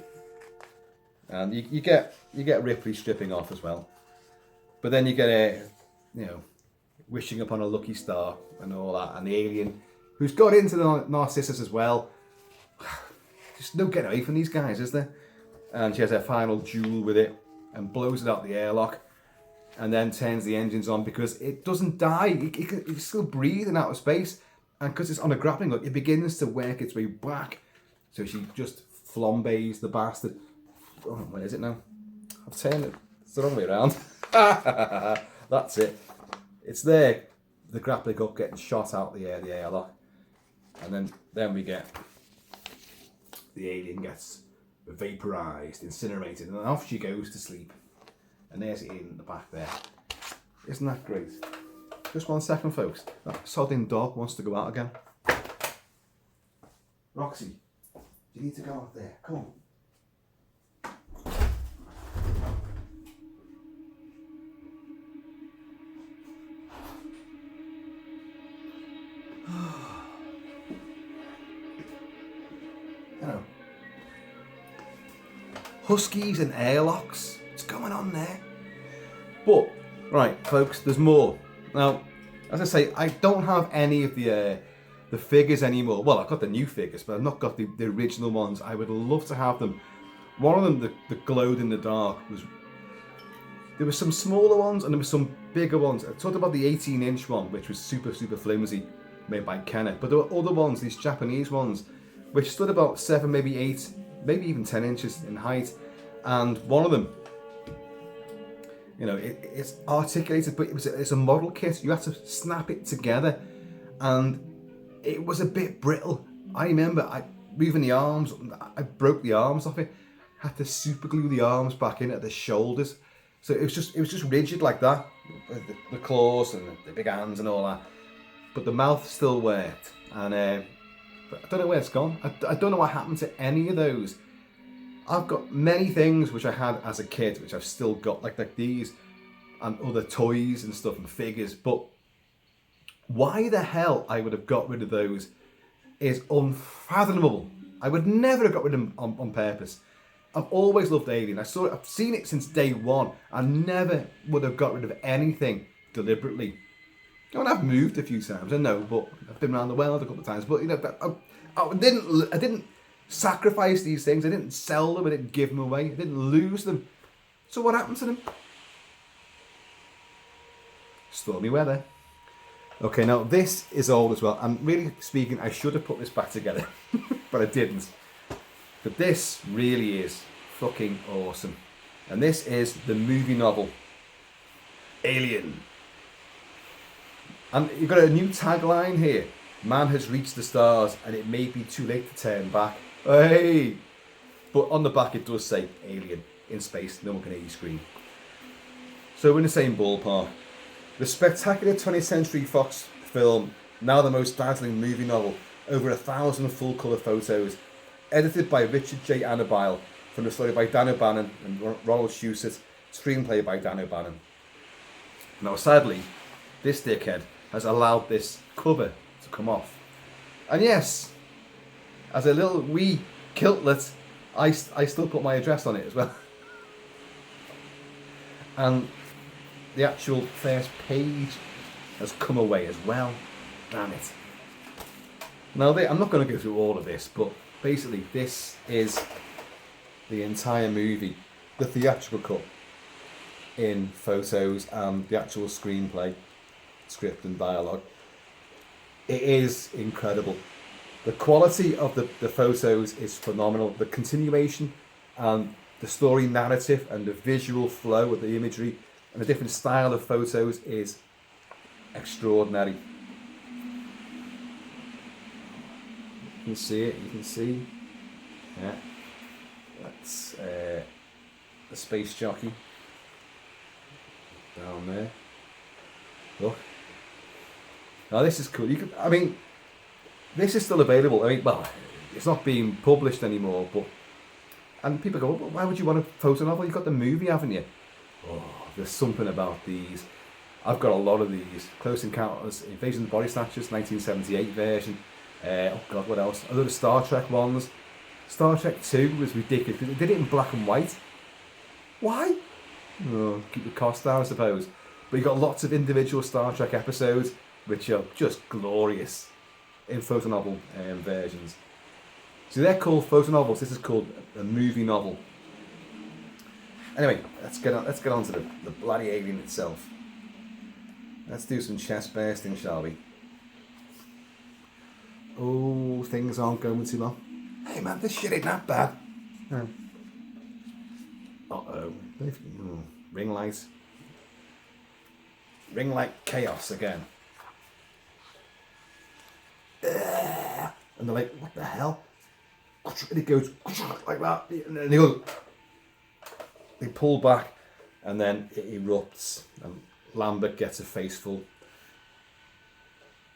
And you get Ripley stripping off as well, but then you get wishing upon a lucky star and all that, and the alien who's got into the Narcissus as well. Just no getting away from these guys, is there? And she has her final duel with it and blows it out the airlock, and then turns the engines on because it doesn't die. It's still breathing out of space, and because it's on a grappling hook, it begins to work its way back. So she just flambés the bastard. Oh, where is it now? I've turned it. It's the wrong way around. That's it. It's there. The grappling hook getting shot out the airlock, and then we get the alien gets vaporized, incinerated, and off she goes to sleep. And there's Ian in the back there. Isn't that great? Just 1 second, folks. That sodding dog wants to go out again. Roxy, you need to go out there. Come on. Hello. Huskies and airlocks. What's going on there? But, right, folks, there's more. Now, as I say, I don't have any of the figures anymore. Well, I've got the new figures, but I've not got the original ones. I would love to have them. One of them that glowed in the dark was... There were some smaller ones and there were some bigger ones. I talked about the 18-inch one, which was super, super flimsy, made by Kenner. But there were other ones, these Japanese ones, which stood about 7, maybe 8, maybe even 10 inches in height. And one of them, it's articulated, but it's a model kit. You have to snap it together, and it was a bit brittle. I remember moving the arms. I broke the arms off it. Had to super glue the arms back in at the shoulders, so it was just rigid like that. The claws and the big hands and all that, but the mouth still worked. And but I don't know where it's gone. I don't know what happened to any of those. I've got many things which I had as a kid, which I've still got, like these and other toys and stuff and figures. But why the hell I would have got rid of those is unfathomable. I would never have got rid of them on purpose. I've always loved Alien. I've seen it since day one. I never would have got rid of anything deliberately. I've moved a few times, I know, but I've been around the world a couple of times. But I didn't sacrifice these things. I didn't sell them. I didn't give them away. I didn't lose them. So what happened to them? Stormy weather. Okay, now this is old as well. And really speaking, I should have put this back together, but I didn't. But this really is fucking awesome. And this is the movie novel, Alien. And you've got a new tagline here. Man has reached the stars and it may be too late to turn back. Hey! But on the back it does say Alien in space. No one can hear you scream. So we're in the same ballpark. The spectacular 20th Century Fox film, now the most dazzling movie novel, over 1,000 full-colour photos, edited by Richard J. Annabile, from the story by Dan O'Bannon and Ronald Shusett, screenplay by Dan O'Bannon. Now sadly, this dickhead has allowed this cover to come off. And yes, as a little wee kiltlet, I still put my address on it as well. And the actual first page has come away as well. Damn it. Now, I'm not going to go through all of this, but basically this is the entire movie, the theatrical cut in photos and the actual screenplay, script and dialogue. It is incredible. The quality of the photos is phenomenal. The continuation and the story narrative and the visual flow of the imagery and the different style of photos is extraordinary. You can see it, you can see. Yeah. That's the space jockey down there. Look. Now this is cool. I mean, this is still available. I mean, well, it's not being published anymore, but and people go, well, why would you want a photo novel? You've got the movie, haven't you? Oh, there's something about these. I've got a lot of these. Close Encounters, Invasion of the Body Snatchers, 1978 version. Oh God, what else? Other Star Trek ones. Star Trek 2 was ridiculous because they did it in black and white. Why? Oh, keep the cost down, I suppose. But you got lots of individual Star Trek episodes which are just glorious in photo novel versions. So they're called photo novels. This is called a movie novel. Anyway, let's get on to the bloody alien itself. Let's do some chest bursting, shall we? Oh, things aren't going too well. Hey man, this shit ain't that bad. Uh-oh. Ring light. Ring light chaos again. And they're like, what the hell? And it goes like that. And then they pull back and then it erupts. And Lambert gets a face full.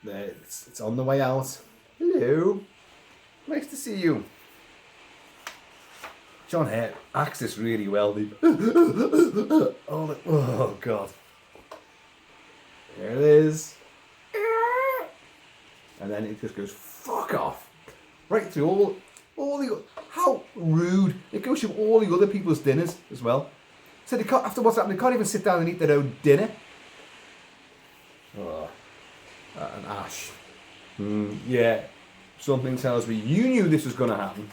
There, it's on the way out. Hello. Nice to see you. John Hare acts this really well. Oh God. There it is. And then it just goes, fuck off. Right through all the... How rude. It goes through all the other people's dinners as well. So they can't, after what's happened, they can't even sit down and eat their own dinner. Oh. And Ash. Yeah. Something tells me you knew this was going to happen.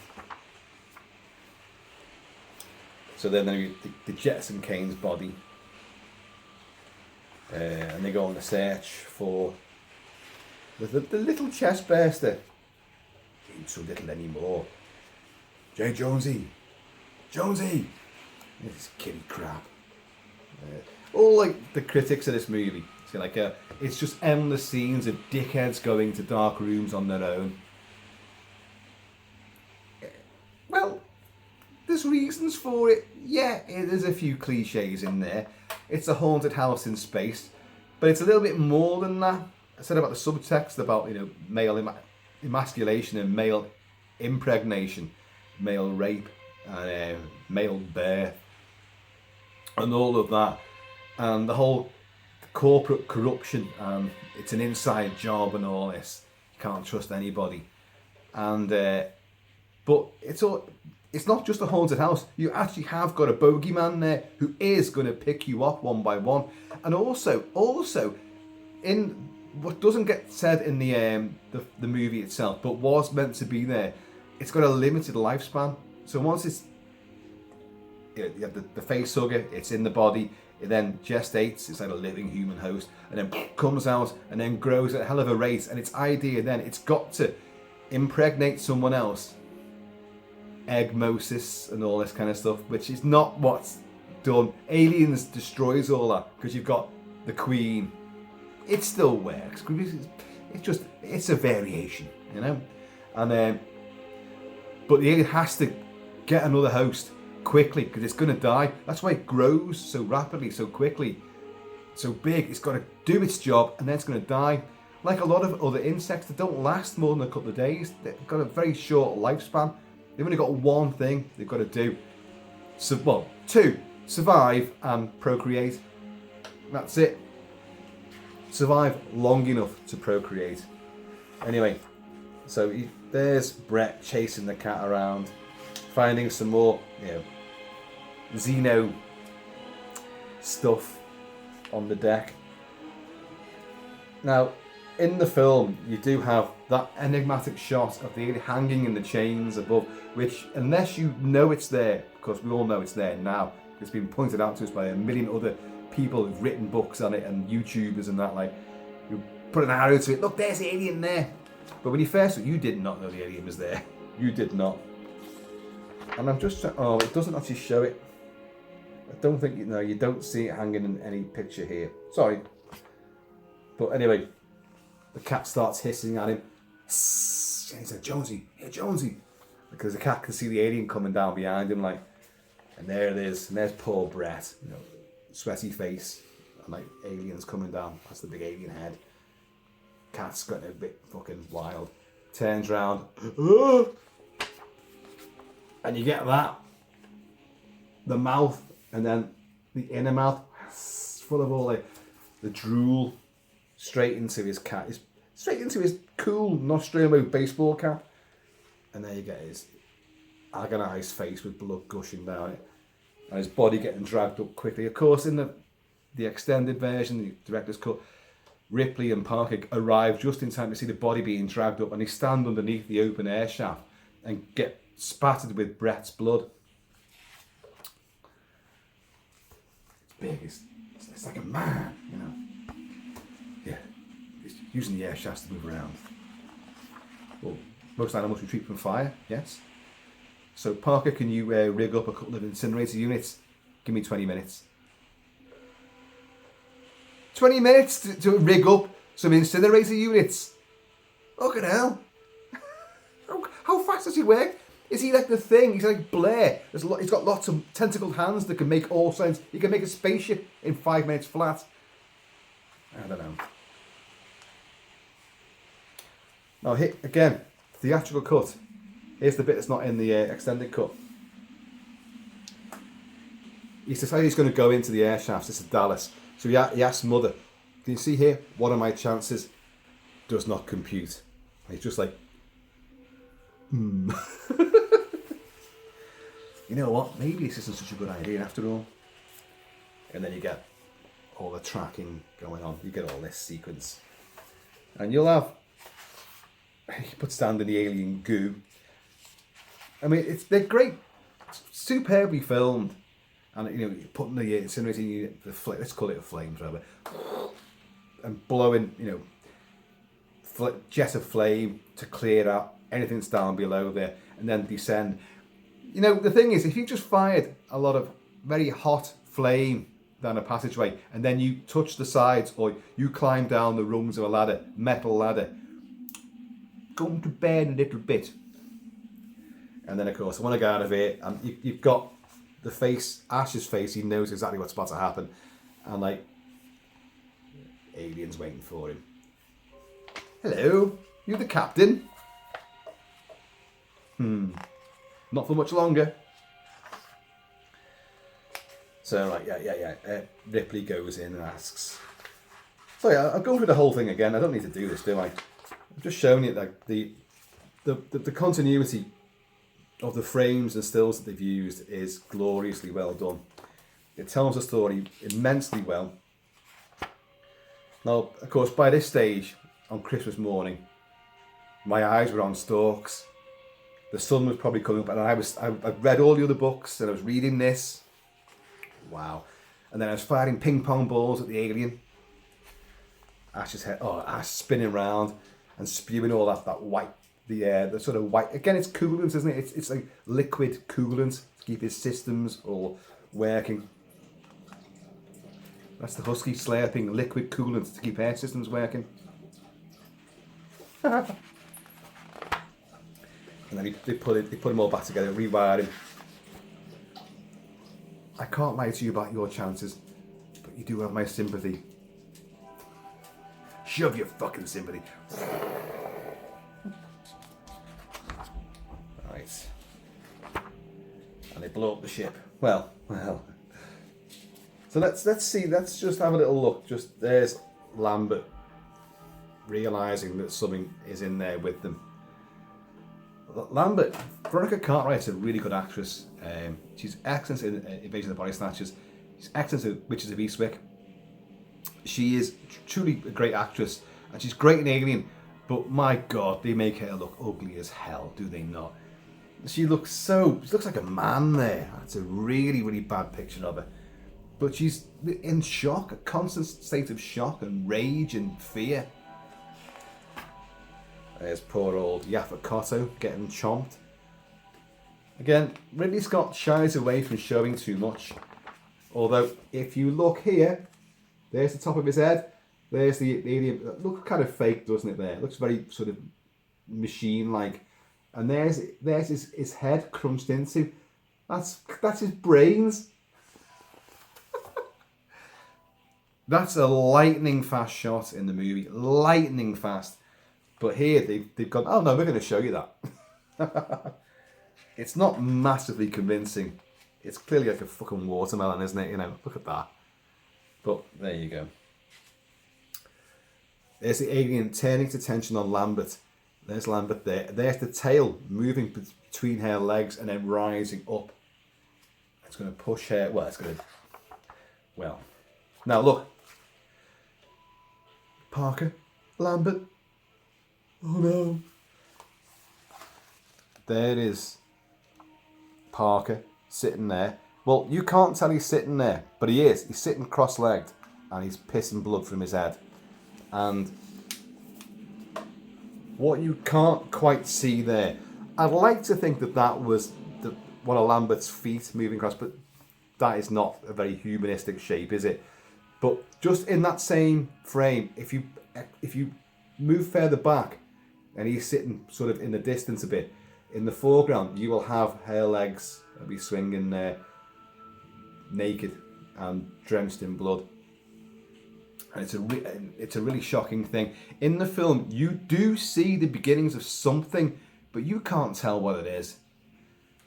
So then they jettison Kane's body. And they go on the search for the little chest burster. Ain't so little anymore. Jonesy. Jonesy. This kitty crap. All like the critics of this movie. It's like it's just endless scenes of dickheads going to dark rooms on their own. Well, there's reasons for it. Yeah, there's a few cliches in there. It's a haunted house in space, but it's a little bit more than that. I said about the subtext about, you know, male emasculation and male impregnation, male rape, and male birth, and all of that, and the whole corporate corruption, and it's an inside job and all this. You can't trust anybody, and but it's not just a haunted house. You actually have got a bogeyman there who is going to pick you up one by one, and also in what doesn't get said in the movie itself, but was meant to be there, it's got a limited lifespan. So once it's, you have the face hugger, it's in the body, it then gestates, it's like a living human host, and then comes out and then grows at a hell of a rate. And its idea then, it's got to impregnate someone else, eggmosis and all this kind of stuff, which is not what's done. Aliens destroys all that because you've got the queen. It still works. It's a variation, you know. And but the alien has to get another host quickly because it's going to die. That's why it grows so rapidly, so quickly, so big. It's got to do its job and then it's going to die. Like a lot of other insects that don't last more than a couple of days. They've got a very short lifespan. They've only got one thing they've got to do. So, well, two: survive and procreate. That's it. Survive long enough to procreate. Anyway, so there's Brett chasing the cat around, finding some more, Xeno stuff on the deck. Now, in the film, you do have that enigmatic shot of the alien hanging in the chains above, which, unless you know it's there, because we all know it's there now, it's been pointed out to us by a million other people who've written books on it and YouTubers and that, like, you put an arrow to it, look, there's the alien there. But when you first saw it, you did not know the alien was there. You did not. And I'm just trying, oh, it doesn't actually show it. I don't think, you don't see it hanging in any picture here. Sorry. But anyway, the cat starts hissing at him. And he said, Jonesy, here, Jonesy. Because the cat can see the alien coming down behind him, like, and there it is. And there's poor Brett, sweaty face. And like, aliens coming down. That's the big alien head. Cat's gotten a bit fucking wild. Turns round. And you get that. The mouth, and then the inner mouth, full of all the drool, straight into his cat. Straight into his cool Nostromo baseball cap. And there you get his agonised face with blood gushing down it. And his body getting dragged up quickly. Of course, in the extended version, the director's cut, Ripley and Parker arrive just in time to see the body being dragged up, and they stand underneath the open air shaft and get spattered with Brett's blood. It's big, it's like a man, Yeah, it's using the air shafts to move around. Well, most animals retreat from fire, yes. So Parker, can you rig up a couple of incinerator units? Give me 20 minutes. 20 minutes to rig up some incinerator units. Look at hell. How fast does he work? Is he like the Thing? He's like Blair. He's got lots of tentacled hands that can make all sense. He can make a spaceship in 5 minutes flat. I don't know. Now, again, theatrical cut. Here's the bit that's not in the extended cut. He's decided he's going to go into the air shafts. This is Dallas. So he asks Mother, can you see here? What are my chances? Does not compute. And he's just like, You know what? Maybe this isn't such a good idea after all. And then you get all the tracking going on. You get all this sequence. And you'll have, he puts down the alien goo. I mean, they're great, superbly filmed. And, you're putting the incinerator unit, let's call it a flamethrower, and blowing, jet of flame to clear out anything that's down below there, and then descend. The thing is, if you just fired a lot of very hot flame down a passageway, and then you touch the sides, or you climb down the rungs of a ladder, metal ladder, going to bed a little bit. And then, of course, I want to get out of here, and you've got the face, Ash's face, he knows exactly what's about to happen. And, like, aliens waiting for him. Hello, you the captain? Not for much longer. So, like, yeah. Ripley goes in and asks. So, yeah, I'll go through the whole thing again. I don't need to do this, do I? I'm just showing you, like, the continuity of the frames and stills that they've used is gloriously well done. It tells the story immensely well. Now, of course, by this stage, on Christmas morning, my eyes were on stalks. The sun was probably coming up, and I'd read all the other books, and I was reading this. Wow. And then I was firing ping pong balls at the alien. Ash's spinning around and spewing all that white, the sort of white. Again, it's coolant, isn't it? It's like liquid coolant to keep his systems all working. That's the Husky slurping liquid coolant to keep air systems working. And then they put them all back together, rewire him. I can't lie to you about your chances, but you do have my sympathy. Shove your fucking sympathy. Right. And they blow up the ship. Well. So let's see. Let's just have a little look. Just there's Lambert realizing that something is in there with them. Lambert, Veronica Cartwright's a really good actress. She's excellent in Invasion of the Body Snatchers. She's excellent in Witches of Eastwick. She is truly a great actress, and she's great in Alien, but my God, they make her look ugly as hell, do they not? She looks like a man there. That's a really, really bad picture of her. But she's in shock, a constant state of shock and rage and fear. There's poor old Yaphet getting chomped. Again, Ridley Scott shies away from showing too much. Although, if you look here, there's the top of his head. There's the alien. It looks kind of fake, doesn't it there? It looks very sort of machine-like. And there's his head crunched into. That's his brains. That's a lightning fast shot in the movie. Lightning fast. But here they've gone, oh no, we're going to show you that. It's not massively convincing. It's clearly like a fucking watermelon, isn't it? You know, look at that. But there you go. There's the alien turning its attention on Lambert. There's Lambert there. There's the tail moving between her legs and then rising up. It's going to push her. Well, it's going to. Well. Now look. Parker. Lambert. Oh no. There is Parker sitting there. Well, you can't tell he's sitting there, but he is. He's sitting cross-legged and he's pissing blood from his head. And what you can't quite see there, I'd like to think that was one of Lambert's feet moving across, but that is not a very humanistic shape, is it? But just in that same frame, if you move further back and he's sitting sort of in the distance a bit, in the foreground you will have her legs be swinging there, naked and drenched in blood. And it's a really shocking thing. In the film, you do see the beginnings of something, but you can't tell what it is.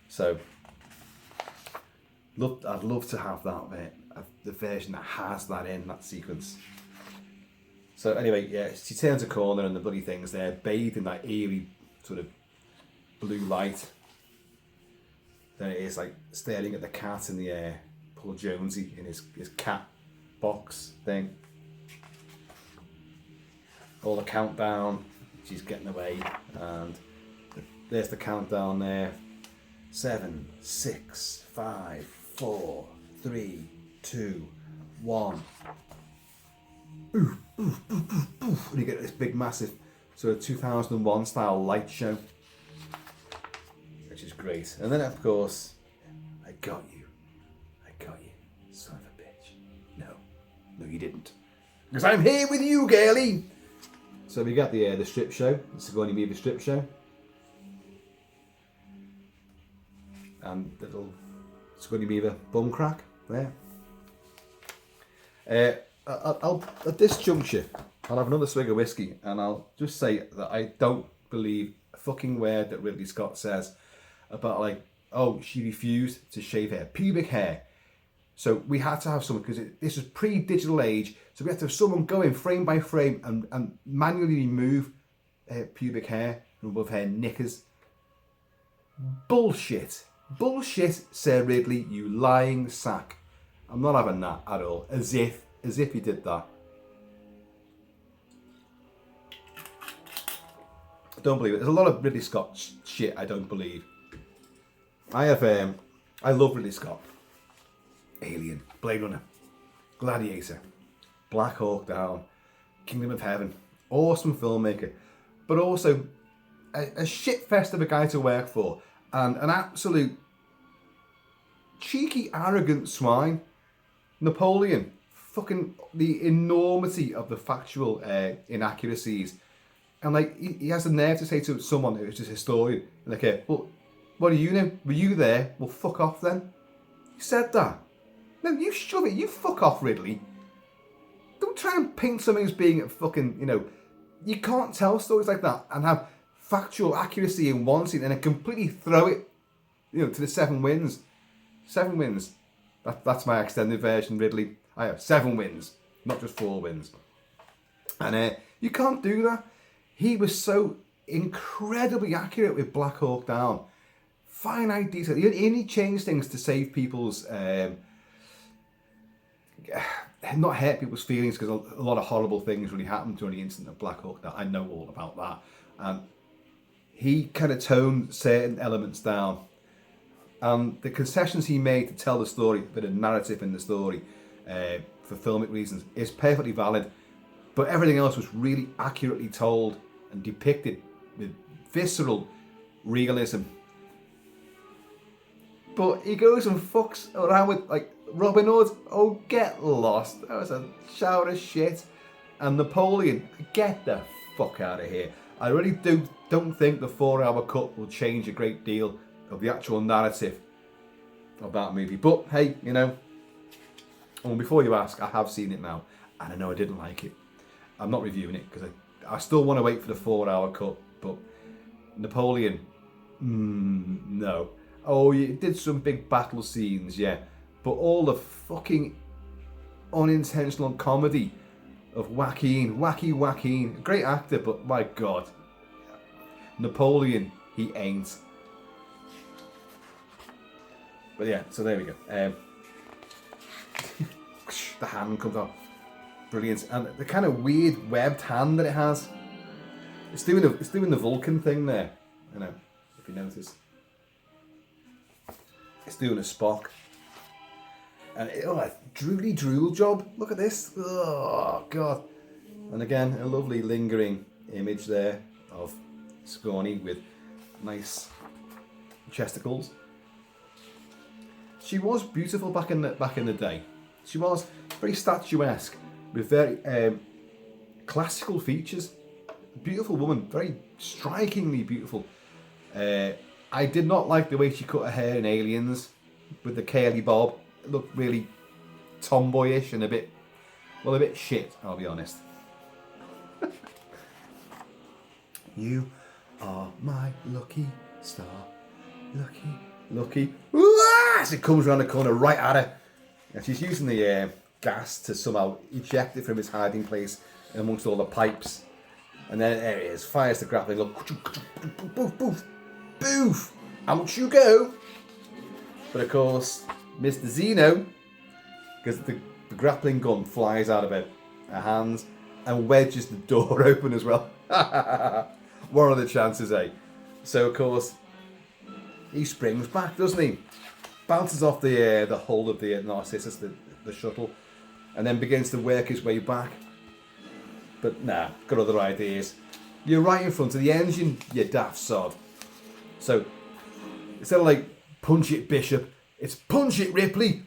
So, I'd love to have that bit, the version that has that in that sequence. So anyway, yeah, she turns a corner and the bloody thing's there, bathed in that eerie sort of blue light. Then it is like staring at the cat in the air, poor Jonesy in his cat box thing. All the countdown, she's getting away, and there's the countdown there. 7, 6, 5, 4, 3, 2, 1. Oof, oof, oof, oof, oof. And you get this big, massive sort of 2001 style light show, which is great. And then, of course, I got you, son of a bitch. No, you didn't, because I'm here with you, girlie. So we got the strip show, the Sigourney Weaver strip show, and little Sigourney Weaver bum crack there. At this juncture, I'll have another swig of whiskey, and I'll just say that I don't believe a fucking word that Ridley Scott says about, like, oh, she refused to shave her pubic hair. So we had to have someone, because this was pre-digital age, so we had to have someone go in frame by frame and manually remove pubic hair from above her knickers. Bullshit. Bullshit, Sir Ridley, you lying sack. I'm not having that at all. As if he did that. I don't believe it. There's a lot of Ridley Scott shit I don't believe. I love Ridley Scott. Alien, Blade Runner, Gladiator, Black Hawk Down, Kingdom of Heaven. Awesome filmmaker, but also a shitfest of a guy to work for, and an absolute cheeky, arrogant swine. Napoleon, fucking the enormity of the factual inaccuracies, and like he has the nerve to say to someone who's just a historian, like, well, what do you know? Were you there? Well, fuck off then. He said that. No, you shove it. You fuck off, Ridley. Don't try and paint something as being a fucking, you can't tell stories like that and have factual accuracy in one scene and then completely throw it, to the 7 wins. 7 wins. That's my extended version, Ridley. I have 7 wins, not just 4 wins. And you can't do that. He was so incredibly accurate with Black Hawk Down. Finite detail. He only changed things to save people's not hurt people's feelings, because a lot of horrible things really happened during the incident of Black Hawk. That I know all about that, and he kind of toned certain elements down, and the concessions he made to tell the story, a bit of narrative in the story, for filmic reasons, is perfectly valid. But everything else was really accurately told and depicted with visceral realism. But he goes and fucks around with, like, Robin Hood. Oh, get lost. That was a shower of shit. And Napoleon, get the fuck out of here. I really don't think the 4-hour cut will change a great deal of the actual narrative of that movie. But hey, you know, and before you ask, I have seen it now, and I know I didn't like it. I'm not reviewing it because I still want to wait for the 4-hour cut. But Napoleon, no. Oh, you did some big battle scenes, yeah, but all the fucking unintentional comedy of Joaquin, great actor, but my God, Napoleon, he ain't. But yeah, so there we go. The hand comes off, brilliant, and the kind of weird webbed hand that it has. It's doing the Vulcan thing there, you know, if you notice. It's doing a Spock. And a drool job. Look at this. Oh, God. And again, a lovely lingering image there of Scrawny with nice chesticles. She was beautiful back in the day. She was very statuesque with very classical features. Beautiful woman, very strikingly beautiful. I did not like the way she cut her hair in Aliens with the curly bob. It looked really tomboyish and a bit shit, I'll be honest. You are my lucky star. Lucky. As it comes around the corner right at her. And she's using the gas to somehow eject it from its hiding place amongst all the pipes. And then there it is, fires the grappling hook. Boof! Out you go! But of course, Mr. Zeno, because the grappling gun flies out of her hands and wedges the door open as well. What are the chances, eh? So of course, he springs back, doesn't he? Bounces off the hull of the Narcissus, the shuttle, and then begins to work his way back. But nah, got other ideas. You're right in front of the engine, you daft sod. So, instead of like, punch it Bishop, it's punch it Ripley.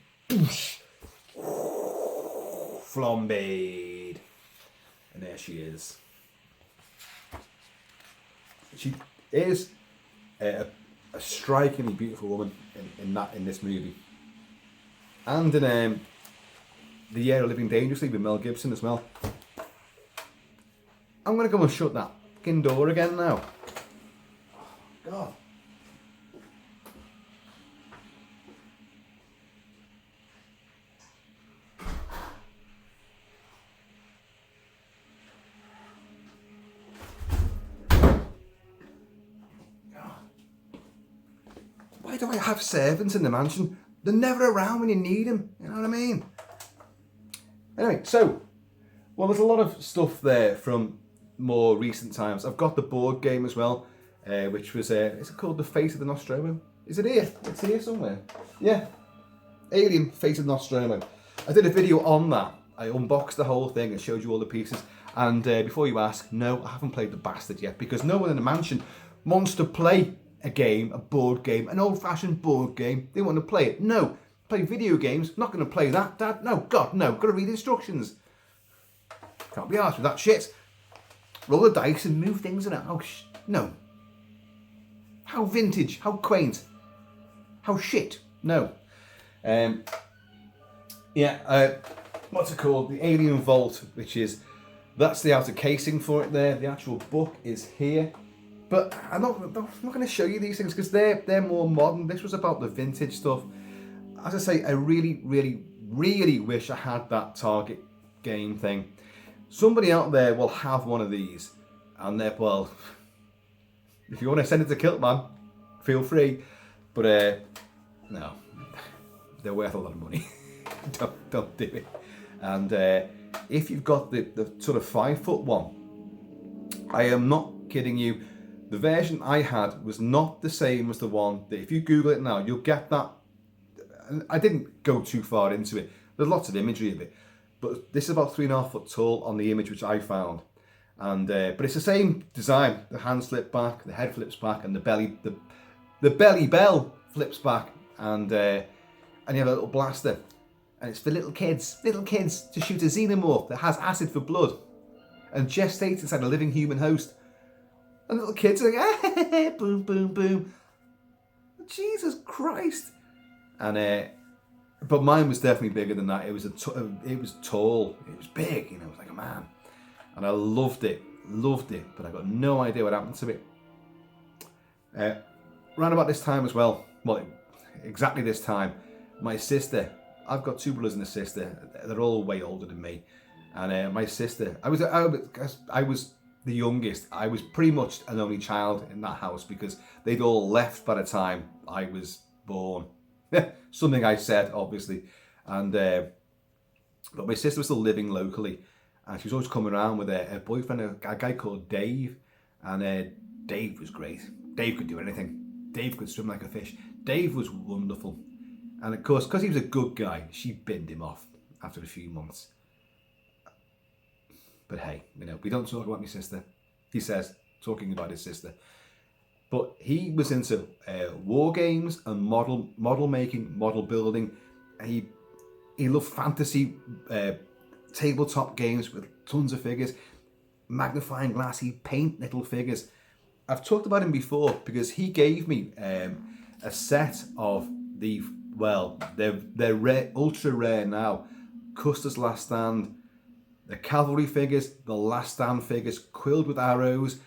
Flambéed. And there she is. She is a strikingly beautiful woman in this movie. And in The Year of Living Dangerously with Mel Gibson as well. I'm going to go and shut that fucking door again now. God. Why do I have servants in the mansion? They're never around when you need them. You know what I mean? Anyway, so, well, there's a lot of stuff there from more recent times. I've got the board game as well, which was, is it called The Fate of the Nostromo? Is it here? It's here somewhere. Yeah. Alien, Fate of the Nostromo. I did a video on that. I unboxed the whole thing and showed you all the pieces. And before you ask, no, I haven't played the bastard yet, because no one in the mansion wants to play a game, a board game, an old-fashioned board game. They want to play it. No. Play video games. Not going to play that, Dad. No, God, no. Got to read instructions. Can't be arsed with that shit. Roll the dice and move things around. Oh, no. How vintage. How quaint. How shit. No. What's it called? The Alien Vault, which is, that's the outer casing for it there. The actual book is here. But I'm not going to show you these things because they're more modern. This was about the vintage stuff. As I say, I really, really, really wish I had that Target game thing. Somebody out there will have one of these, and well, if you want to send it to KILT-MAN, feel free. But no, they're worth a lot of money. Don't do it. And if you've got the sort of 5 foot one, I am not kidding you. The version I had was not the same as the one that if you Google it now, you'll get that. I didn't go too far into it. There's lots of imagery of it, but this is about 3.5 foot tall on the image which I found. And but it's the same design. The hands flip back, the head flips back, and the belly bell flips back, and you have a little blaster, and it's for little kids to shoot a xenomorph that has acid for blood, and gestates inside a living human host. And little kids are like, boom, boom, boom. Jesus Christ! And but mine was definitely bigger than that. It was it was tall. It was big. It was like a man. And I loved it, but I got no idea what happened to it. Around about this time as well, exactly this time, my sister, I've got 2 brothers and a sister, they're all way older than me. And my sister, I was the youngest. I was pretty much an only child in that house because they'd all left by the time I was born. Something I said, obviously. And but my sister was still living locally. And she was always coming around with her boyfriend, a guy called Dave. And Dave was great. Dave could do anything. Dave could swim like a fish. Dave was wonderful. And of course, because he was a good guy, she binned him off after a few months. But hey, we don't talk about my sister. He says, talking about his sister. But he was into war games and model making, model building. He loved fantasy tabletop games with tons of figures, magnifying glass. He'd paint little figures. I've talked about him before because he gave me a set of they're rare, ultra rare now, Custer's Last Stand, the cavalry figures, the Last Stand figures, quilled with arrows,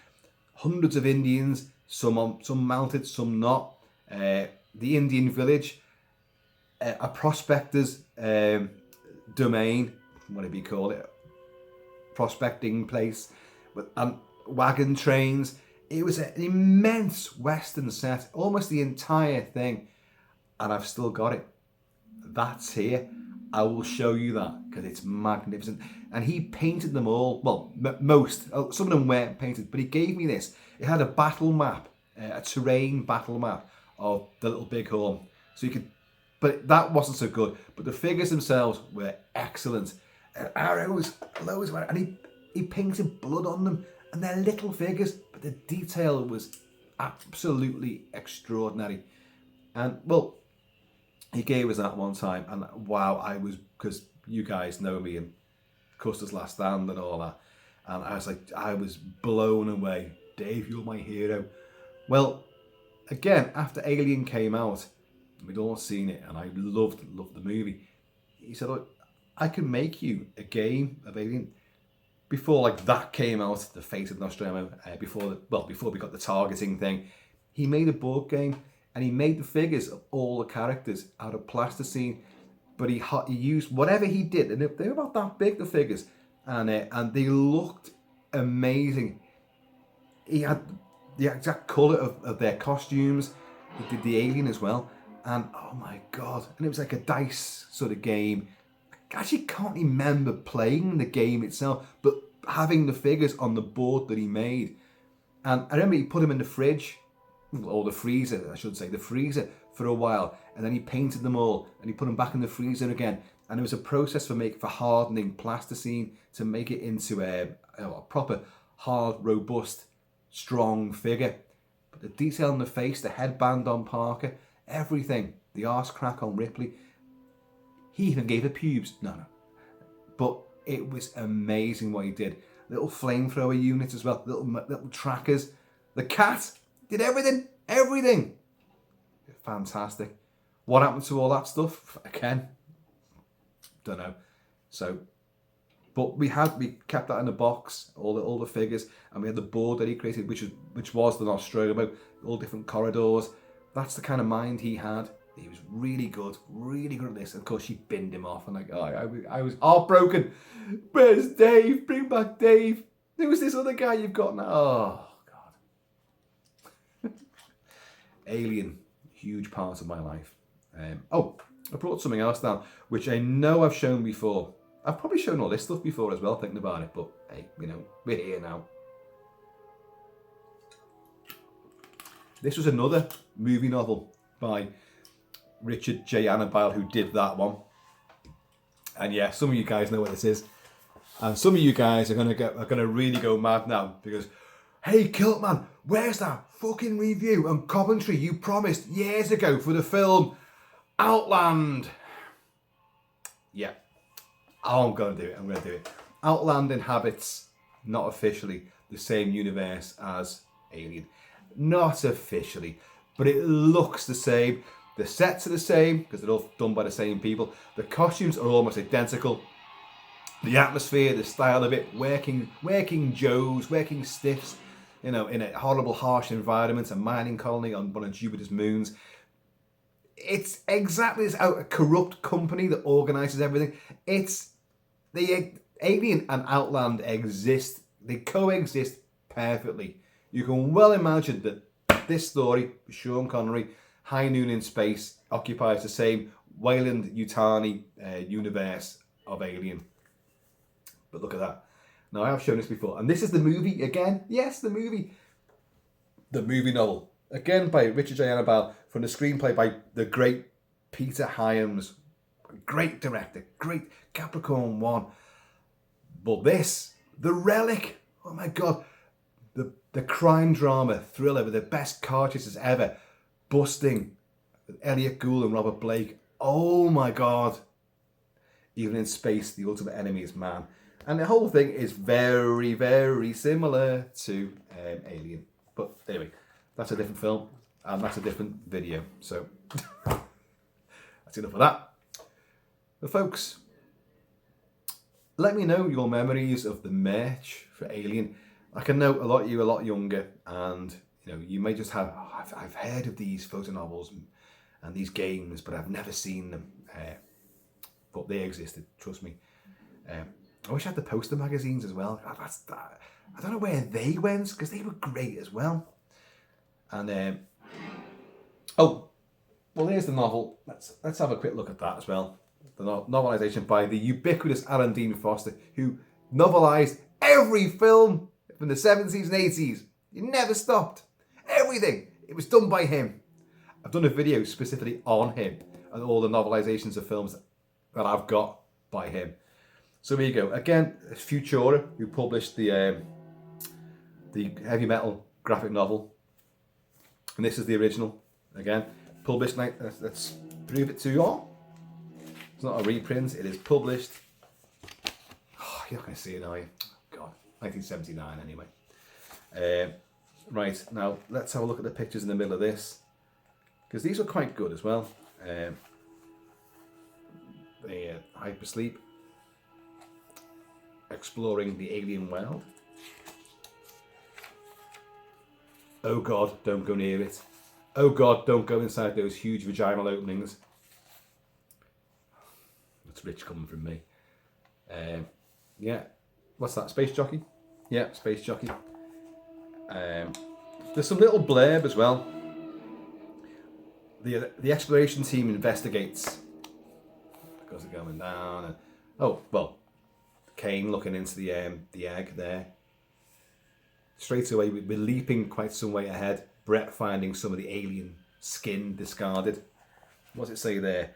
hundreds of Indians, some mounted, some not, the Indian village, a prospector's domain, whatever you call it, prospecting place, and wagon trains. It was an immense Western set, almost the entire thing, and I've still got it. That's here. I will show you that because it's magnificent. And he painted them all. Well, most. Some of them weren't painted, but he gave me this. It had a battle map, a terrain battle map of the Little Bighorn. So you could, but that wasn't so good. But the figures themselves were excellent. Arrows, loads of arrows, and he painted blood on them. And they're little figures, but the detail was absolutely extraordinary. And well, he gave us that one time, and wow, because you guys know me and Custer's Last Stand and all that, and I was blown away. Dave, you're my hero. Well, again, after Alien came out, we'd all seen it, and I loved the movie. He said, look, I can make you a game of Alien. Before that came out, The Fate of Nostromo, before we got the targeting thing, he made a board game, and he made the figures of all the characters out of plasticine, but he used whatever he did, and they were about that big, the figures, and they looked amazing. He had the exact colour of their costumes. He did the alien as well, and oh my god, and it was like a dice sort of game. I actually can't remember playing the game itself, but having the figures on the board that he made. And I remember he put them in the fridge, or the freezer, I should say, the freezer for a while, and then he painted them all, and he put them back in the freezer again. And it was a process for hardening plasticine to make it into a proper, hard, robust, strong figure. But the detail on the face, the headband on Parker, everything, the arse crack on Ripley. He even gave her pubes. No. But it was amazing what he did. Little flamethrower units as well, little trackers. The cat did everything. Fantastic. What happened to all that stuff? Again, don't know. So, but we kept that in a box, all the figures, and we had the board that he created, which was the Nostromo, all different corridors. That's the kind of mind he had. He was really good at this. And of course, she binned him off, and I was heartbroken. Where's Dave? Bring back Dave. Who's this other guy you've got now? Oh God. Alien, huge part of my life. I brought something else down, which I know I've shown before. I've probably shown all this stuff before as well, thinking about it, but hey, you know, we're here now. This was another movie novel by Richard J. Annabelle, who did that one. And yeah, some of you guys know what this is. And some of you guys are gonna really go mad now because, hey KILT-MAN, where's that fucking review and commentary you promised years ago for the film Outland? Yeah, I'm gonna do it. Outland inhabits, not officially, the same universe as Alien. Not officially, but it looks the same. The sets are the same because they're all done by the same people. The costumes are almost identical. The atmosphere, the style of it, working Joes, working stiffs, you know, in a horrible, harsh environment, a mining colony on one of Jupiter's moons. It's exactly this a corrupt company that organises everything. It's the Alien and Outland exist. They coexist perfectly. You can well imagine that this story, Sean Connery, High Noon in Space, occupies the same Weyland-Yutani universe of Alien. But look at that. Now, I have shown this before. And this is the movie again. Yes, the movie. The movie novel. Again by Richard J. Annabelle from the screenplay by the great Peter Hyams. Great director. Great Capricorn 1. But this, The Relic. Oh my God. The crime drama thriller with the best car chases ever. Busting. With Elliot Gould and Robert Blake. Oh my God. Even in space, the ultimate enemy is man. And the whole thing is very, very similar to Alien. But anyway, that's a different film and that's a different video. So that's enough of that. But folks, let me know your memories of the merch for Alien. I can know a lot of you are a lot younger, and you know you may just have, I've heard of these photo novels and these games, but I've never seen them. But they existed, trust me. I wish I had the poster magazines as well. I don't know where they went because they were great as well. And oh, well, here's the novel. Let's have a quick look at that as well. The novelisation by the ubiquitous Alan Dean Foster, who novelised every film from the 70s and 80s. He never stopped. Everything. It was done by him. I've done a video specifically on him and all the novelisations of films that I've got by him. So here you go. Again, it's Futura, who published the heavy metal graphic novel. And this is the original. Again, published, let's prove it to you all. It's not a reprint, it is published. Oh, you're not going to see it, are you? Oh, God, 1979 anyway. Right, now let's have a look at the pictures in the middle of this. Because these are quite good as well. The hypersleep. Exploring the alien world. Oh God, don't go near it. Oh God, don't go inside those huge vaginal openings. That's rich coming from me. Yeah, what's that? Space jockey? Yeah, space jockey. There's some little blurb as well. The exploration team investigates because they're going down. And, oh well. Kane looking into the egg there. Straight away, we're leaping quite some way ahead. Brett finding some of the alien skin discarded. What's it say there?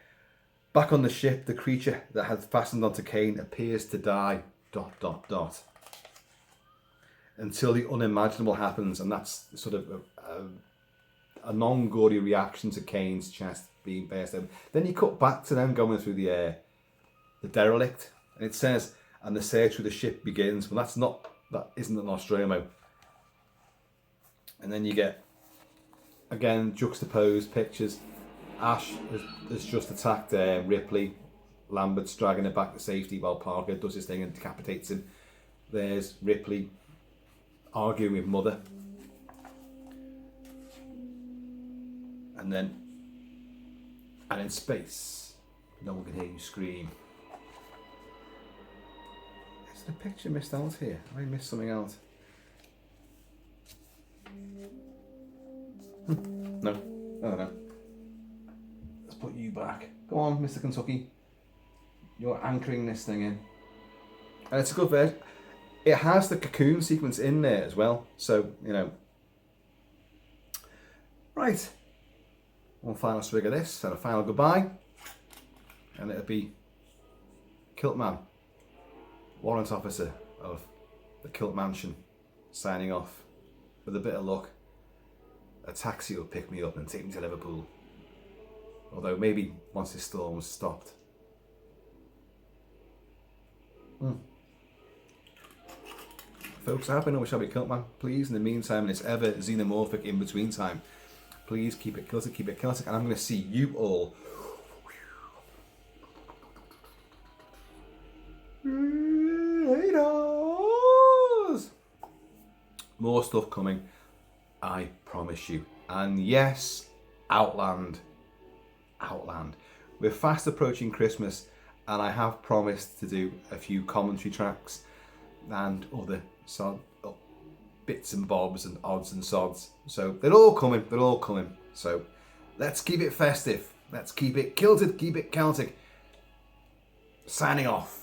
Back on the ship, the creature that had fastened onto Kane appears to die. ... Until the unimaginable happens, and that's sort of a non-gory reaction to Kane's chest being burst open. Then you cut back to them going through the derelict, and it says, and the search for the ship begins. Well, that isn't an Nostromo. And then you get, again, juxtaposed pictures. Ash has just attacked Ripley. Lambert's dragging her back to safety while Parker does his thing and decapitates him. There's Ripley arguing with Mother. And in space, no one can hear you scream. Is the picture missed out here? Have I missed something out? No. Oh no. Let's put you back. Go on, Mr. Kentucky. You're anchoring this thing in. And it's a good version. It has the Cocoon sequence in there as well. So, you know. Right. One final swig of this and a final goodbye. And it'll be KILT-MAN, warrant officer of the KILT Mansion, signing off. With a bit of luck, a taxi will pick me up and take me to Liverpool. Although maybe once this storm's stopped. Folks, I have been over shall be KILT-MAN. Please, in the meantime, in this ever xenomorphic in between time, please keep it Celtic, keep it Celtic, and I'm going to see you all later. More stuff coming, I promise you. And yes, Outland. We're fast approaching Christmas, and I have promised to do a few commentary tracks and other bits and bobs and odds and sods. So they're all coming. So let's keep it festive. Let's keep it kilted, keep it Celtic. Signing off.